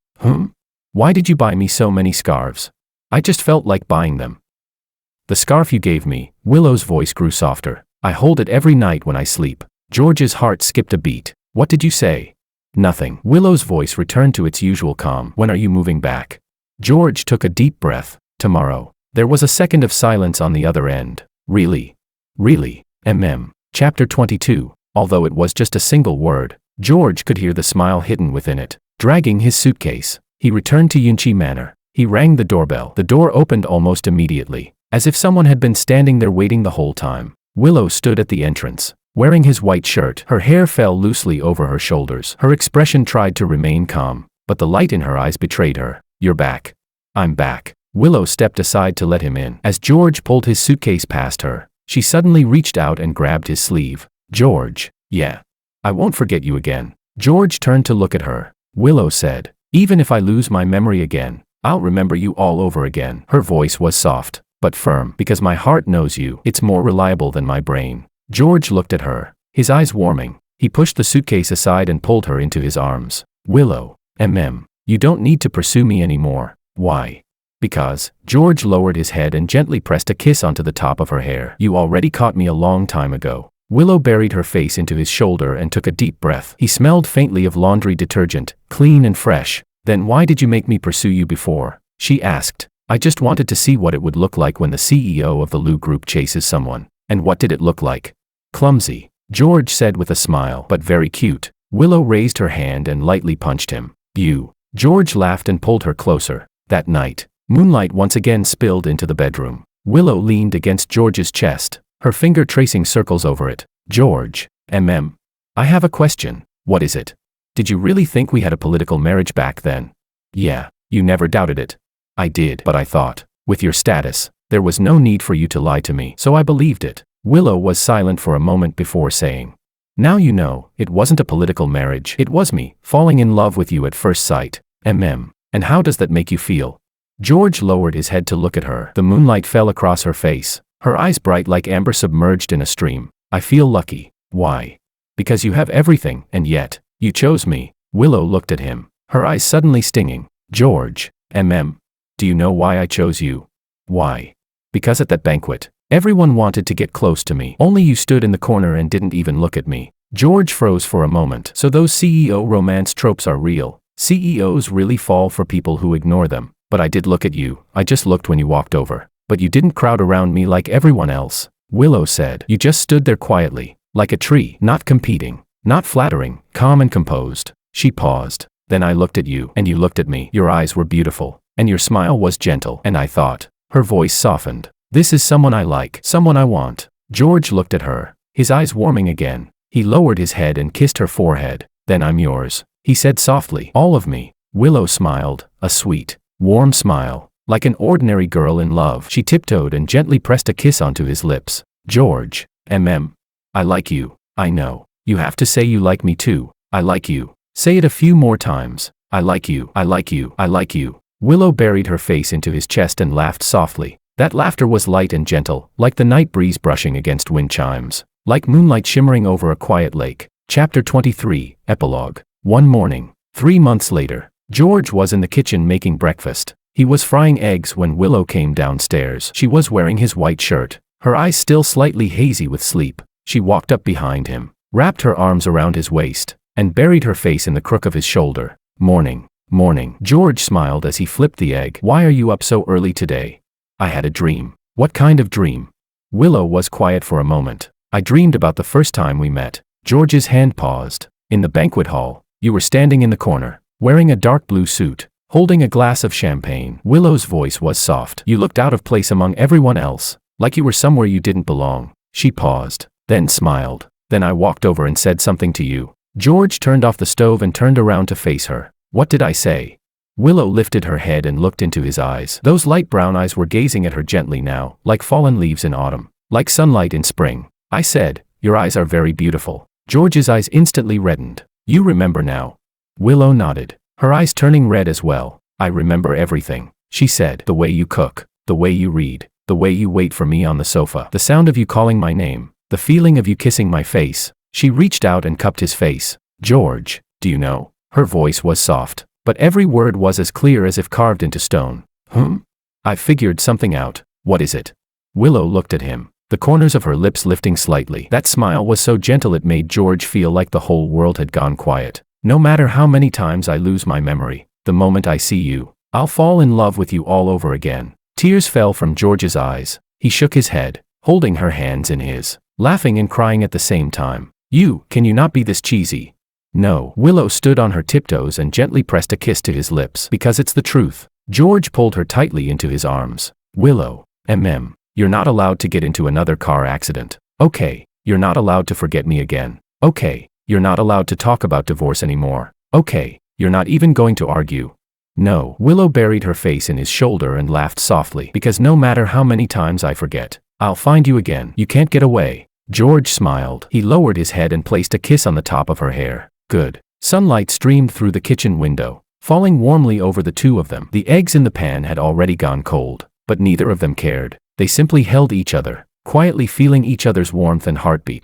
Why did you buy me so many scarves?" "I just felt like buying them." "The scarf you gave me," Willow's voice grew softer. "I hold it every night when I sleep." George's heart skipped a beat. "What did you say?" "Nothing." Willow's voice returned to its usual calm. "When are you moving back?" George took a deep breath. "Tomorrow." There was a second of silence on the other end. Really? Chapter 22. Although it was just a single word, George could hear the smile hidden within it. Dragging his suitcase, he returned to Yunchi Manor. He rang the doorbell. The door opened almost immediately, as if someone had been standing there waiting the whole time. Willow stood at the entrance, wearing his white shirt. Her hair fell loosely over her shoulders. Her expression tried to remain calm, but the light in her eyes betrayed her. "You're back." "I'm back." Willow stepped aside to let him in. As George pulled his suitcase past her, she suddenly reached out and grabbed his sleeve. "George." "Yeah. I won't forget you again." George turned to look at her. Willow said, "Even if I lose my memory again, I'll remember you all over again." Her voice was soft, but firm. "Because my heart knows you. It's more reliable than my brain." George looked at her, his eyes warming. He pushed the suitcase aside and pulled her into his arms. "Willow. You don't need to pursue me anymore." "Why?" "Because." George lowered his head and gently pressed a kiss onto the top of her hair. "You already caught me a long time ago." Willow buried her face into his shoulder and took a deep breath. He smelled faintly of laundry detergent, clean and fresh. "Then why did you make me pursue you before?" she asked. "I just wanted to see what it would look like when the CEO of the Lu Group chases someone." "And what did it look like?" "Clumsy," George said with a smile, "but very cute." Willow raised her hand and lightly punched him. "You." George laughed and pulled her closer. That night, moonlight once again spilled into the bedroom. Willow leaned against George's chest, her finger tracing circles over it. "George, I have a question." "What is it?" "Did you really think we had a political marriage back then?" "Yeah." "You never doubted it?" "I did, but I thought, with your status, There was no need for you to lie to me, so I believed it. Willow was silent for a moment before saying, "Now you know, it wasn't a political marriage. It was me, falling in love with you at first sight. And how does that make you feel?" George lowered his head to look at her. The moonlight fell across her face, her eyes bright like amber submerged in a stream. "I feel lucky." "Why?" "Because you have everything, and yet, you chose me." Willow looked at him, her eyes suddenly stinging. "George, do you know why I chose you?" "Why?" "Because at that banquet, everyone wanted to get close to me. Only you stood in the corner and didn't even look at me." George froze for a moment. "So those CEO romance tropes are real. CEOs really fall for people who ignore them. But I did look at you. I just looked when you walked over. But you didn't crowd around me like everyone else." Willow said. "You just stood there quietly, like a tree, not competing, not flattering, calm and composed." She paused. "Then I looked at you, and you looked at me. Your eyes were beautiful, and your smile was gentle, and I thought," her voice softened, "this is someone I like, someone I want." George looked at her, his eyes warming again. He lowered his head and kissed her forehead. "Then I'm yours," he said softly. "All of me." Willow smiled, a sweet, warm smile. Like an ordinary girl in love, she tiptoed and gently pressed a kiss onto his lips. "George, I like you. I know. You have to say you like me too. I like you. Say it a few more times. I like you. I like you. I like you." Willow buried her face into his chest and laughed softly. That laughter was light and gentle, like the night breeze brushing against wind chimes, like moonlight shimmering over a quiet lake. Chapter 23, Epilogue. One morning, 3 months later, George was in the kitchen making breakfast. He was frying eggs when Willow came downstairs. She was wearing his white shirt, her eyes still slightly hazy with sleep. She walked up behind him, wrapped her arms around his waist, and buried her face in the crook of his shoulder. "Morning, morning." George smiled as he flipped the egg. "Why are you up so early today?" "I had a dream." "What kind of dream?" Willow was quiet for a moment. "I dreamed about the first time we met." George's hand paused. "In the banquet hall. You were standing in the corner, wearing a dark blue suit, holding a glass of champagne." Willow's voice was soft. "You looked out of place among everyone else, like you were somewhere you didn't belong." She paused, then smiled. "Then I walked over and said something to you." George turned off the stove and turned around to face her. "What did I say?" Willow lifted her head and looked into his eyes. Those light brown eyes were gazing at her gently now, like fallen leaves in autumn, like sunlight in spring. "I said, your eyes are very beautiful." George's eyes instantly reddened. "You remember now?" Willow nodded, her eyes turning red as well. "I remember everything," she said. "The way you cook, the way you read, the way you wait for me on the sofa, the sound of you calling my name, the feeling of you kissing my face." She reached out and cupped his face. "George, do you know?" Her voice was soft, but every word was as clear as if carved into stone. "I've figured something out." "What is it?" Willow looked at him, the corners of her lips lifting slightly. That smile was so gentle it made George feel like the whole world had gone quiet. "No matter how many times I lose my memory, the moment I see you, I'll fall in love with you all over again." Tears fell from George's eyes. He shook his head, holding her hands in his, laughing and crying at the same time. Can you not be this cheesy?" "No." Willow stood on her tiptoes and gently pressed a kiss to his lips. "Because it's the truth." George pulled her tightly into his arms. "Willow, you're not allowed to get into another car accident. Okay, you're not allowed to forget me again. Okay, you're not allowed to talk about divorce anymore. Okay, you're not even going to argue." "No." Willow buried her face in his shoulder and laughed softly. "Because no matter how many times I forget, I'll find you again. You can't get away." George smiled. He lowered his head and placed a kiss on the top of her hair. "Good." Sunlight streamed through the kitchen window, falling warmly over the two of them. The eggs in the pan had already gone cold, but neither of them cared. They simply held each other, quietly feeling each other's warmth and heartbeat.